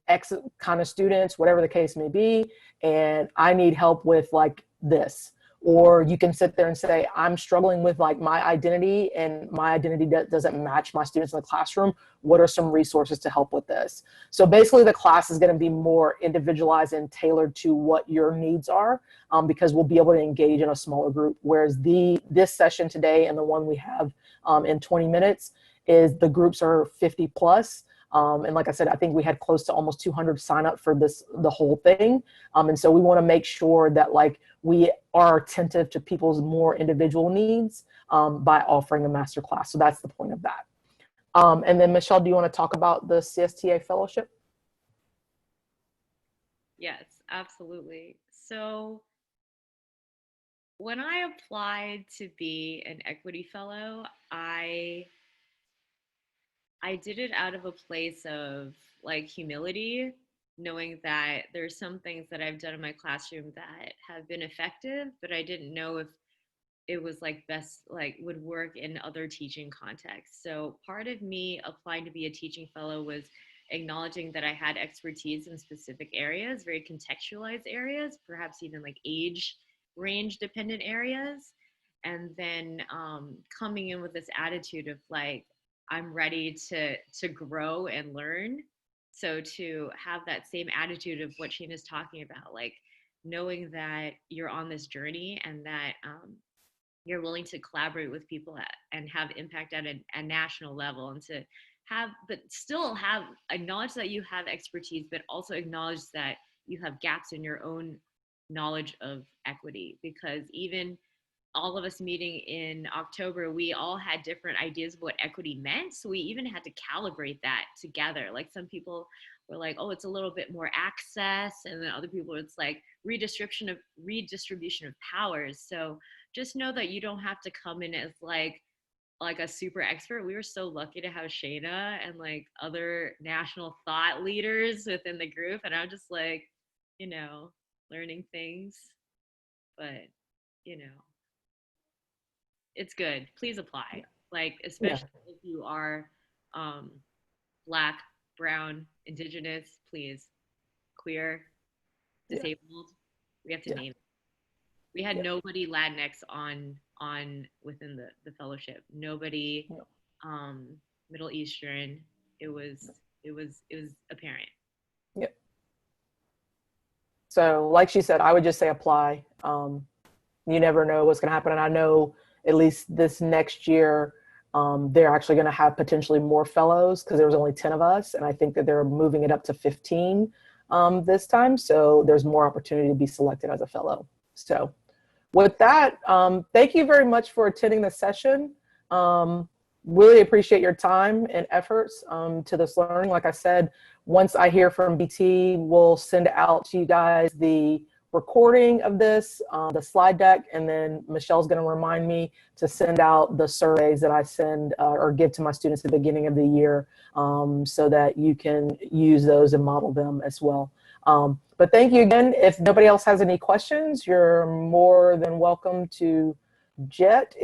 X kind of students, whatever the case may be, and I need help with like this. Or you can sit there and say, I'm struggling with like my identity and my identity doesn't match my students in the classroom. What are some resources to help with this? So basically the class is going to be more individualized and tailored to what your needs are because we'll be able to engage in a smaller group. Whereas this session today and the one we have in 20 minutes is the groups are 50 plus. And like I said, I think we had close to almost 200 sign up for the whole thing. And so we want to make sure that like we are attentive to people's more individual needs by offering a master class. So that's the point of that. And then Michelle, do you want to talk about the CSTA fellowship? Yes, absolutely. So when I applied to be an equity fellow, I did it out of a place of like humility, knowing that there's some things that I've done in my classroom that have been effective, but I didn't know if it was like best, like would work in other teaching contexts. So part of me applying to be a teaching fellow was acknowledging that I had expertise in specific areas, very contextualized areas, perhaps even like age range dependent areas. And then coming in with this attitude of like, I'm ready to grow and learn. So to have that same attitude of what Shana's talking about, like knowing that you're on this journey and that you're willing to collaborate with people and have impact at a national level, and to but still have acknowledge that you have expertise, but also acknowledge that you have gaps in your own knowledge of equity, because even all of us meeting in October, we all had different ideas of what equity meant. So we even had to calibrate that together. Like some people were like, oh, it's a little bit more access. And then other people, it's like redistribution of powers. So just know that you don't have to come in as like a super expert. We were so lucky to have Shana and like other national thought leaders within the group. And I'm just like, learning things, but it's good. Please apply. Like, especially if you are Black, brown, Indigenous, please, queer, disabled. We have to name it. We had nobody Latinx on within the fellowship. Nobody Middle Eastern. It was apparent. Yep. So like she said, I would just say apply. You never know what's going to happen. And I know at least this next year, they're actually going to have potentially more fellows because there was only 10 of us. And I think that they're moving it up to 15 this time. So there's more opportunity to be selected as a fellow. So with that, thank you very much for attending the session. Really appreciate your time and efforts to this learning. Like I said, once I hear from BT, we'll send out to you guys the recording of this, the slide deck, and then Michelle's going to remind me to send out the surveys that I send or give to my students at the beginning of the year so that you can use those and model them as well. But thank you again. If nobody else has any questions, you're more than welcome to jet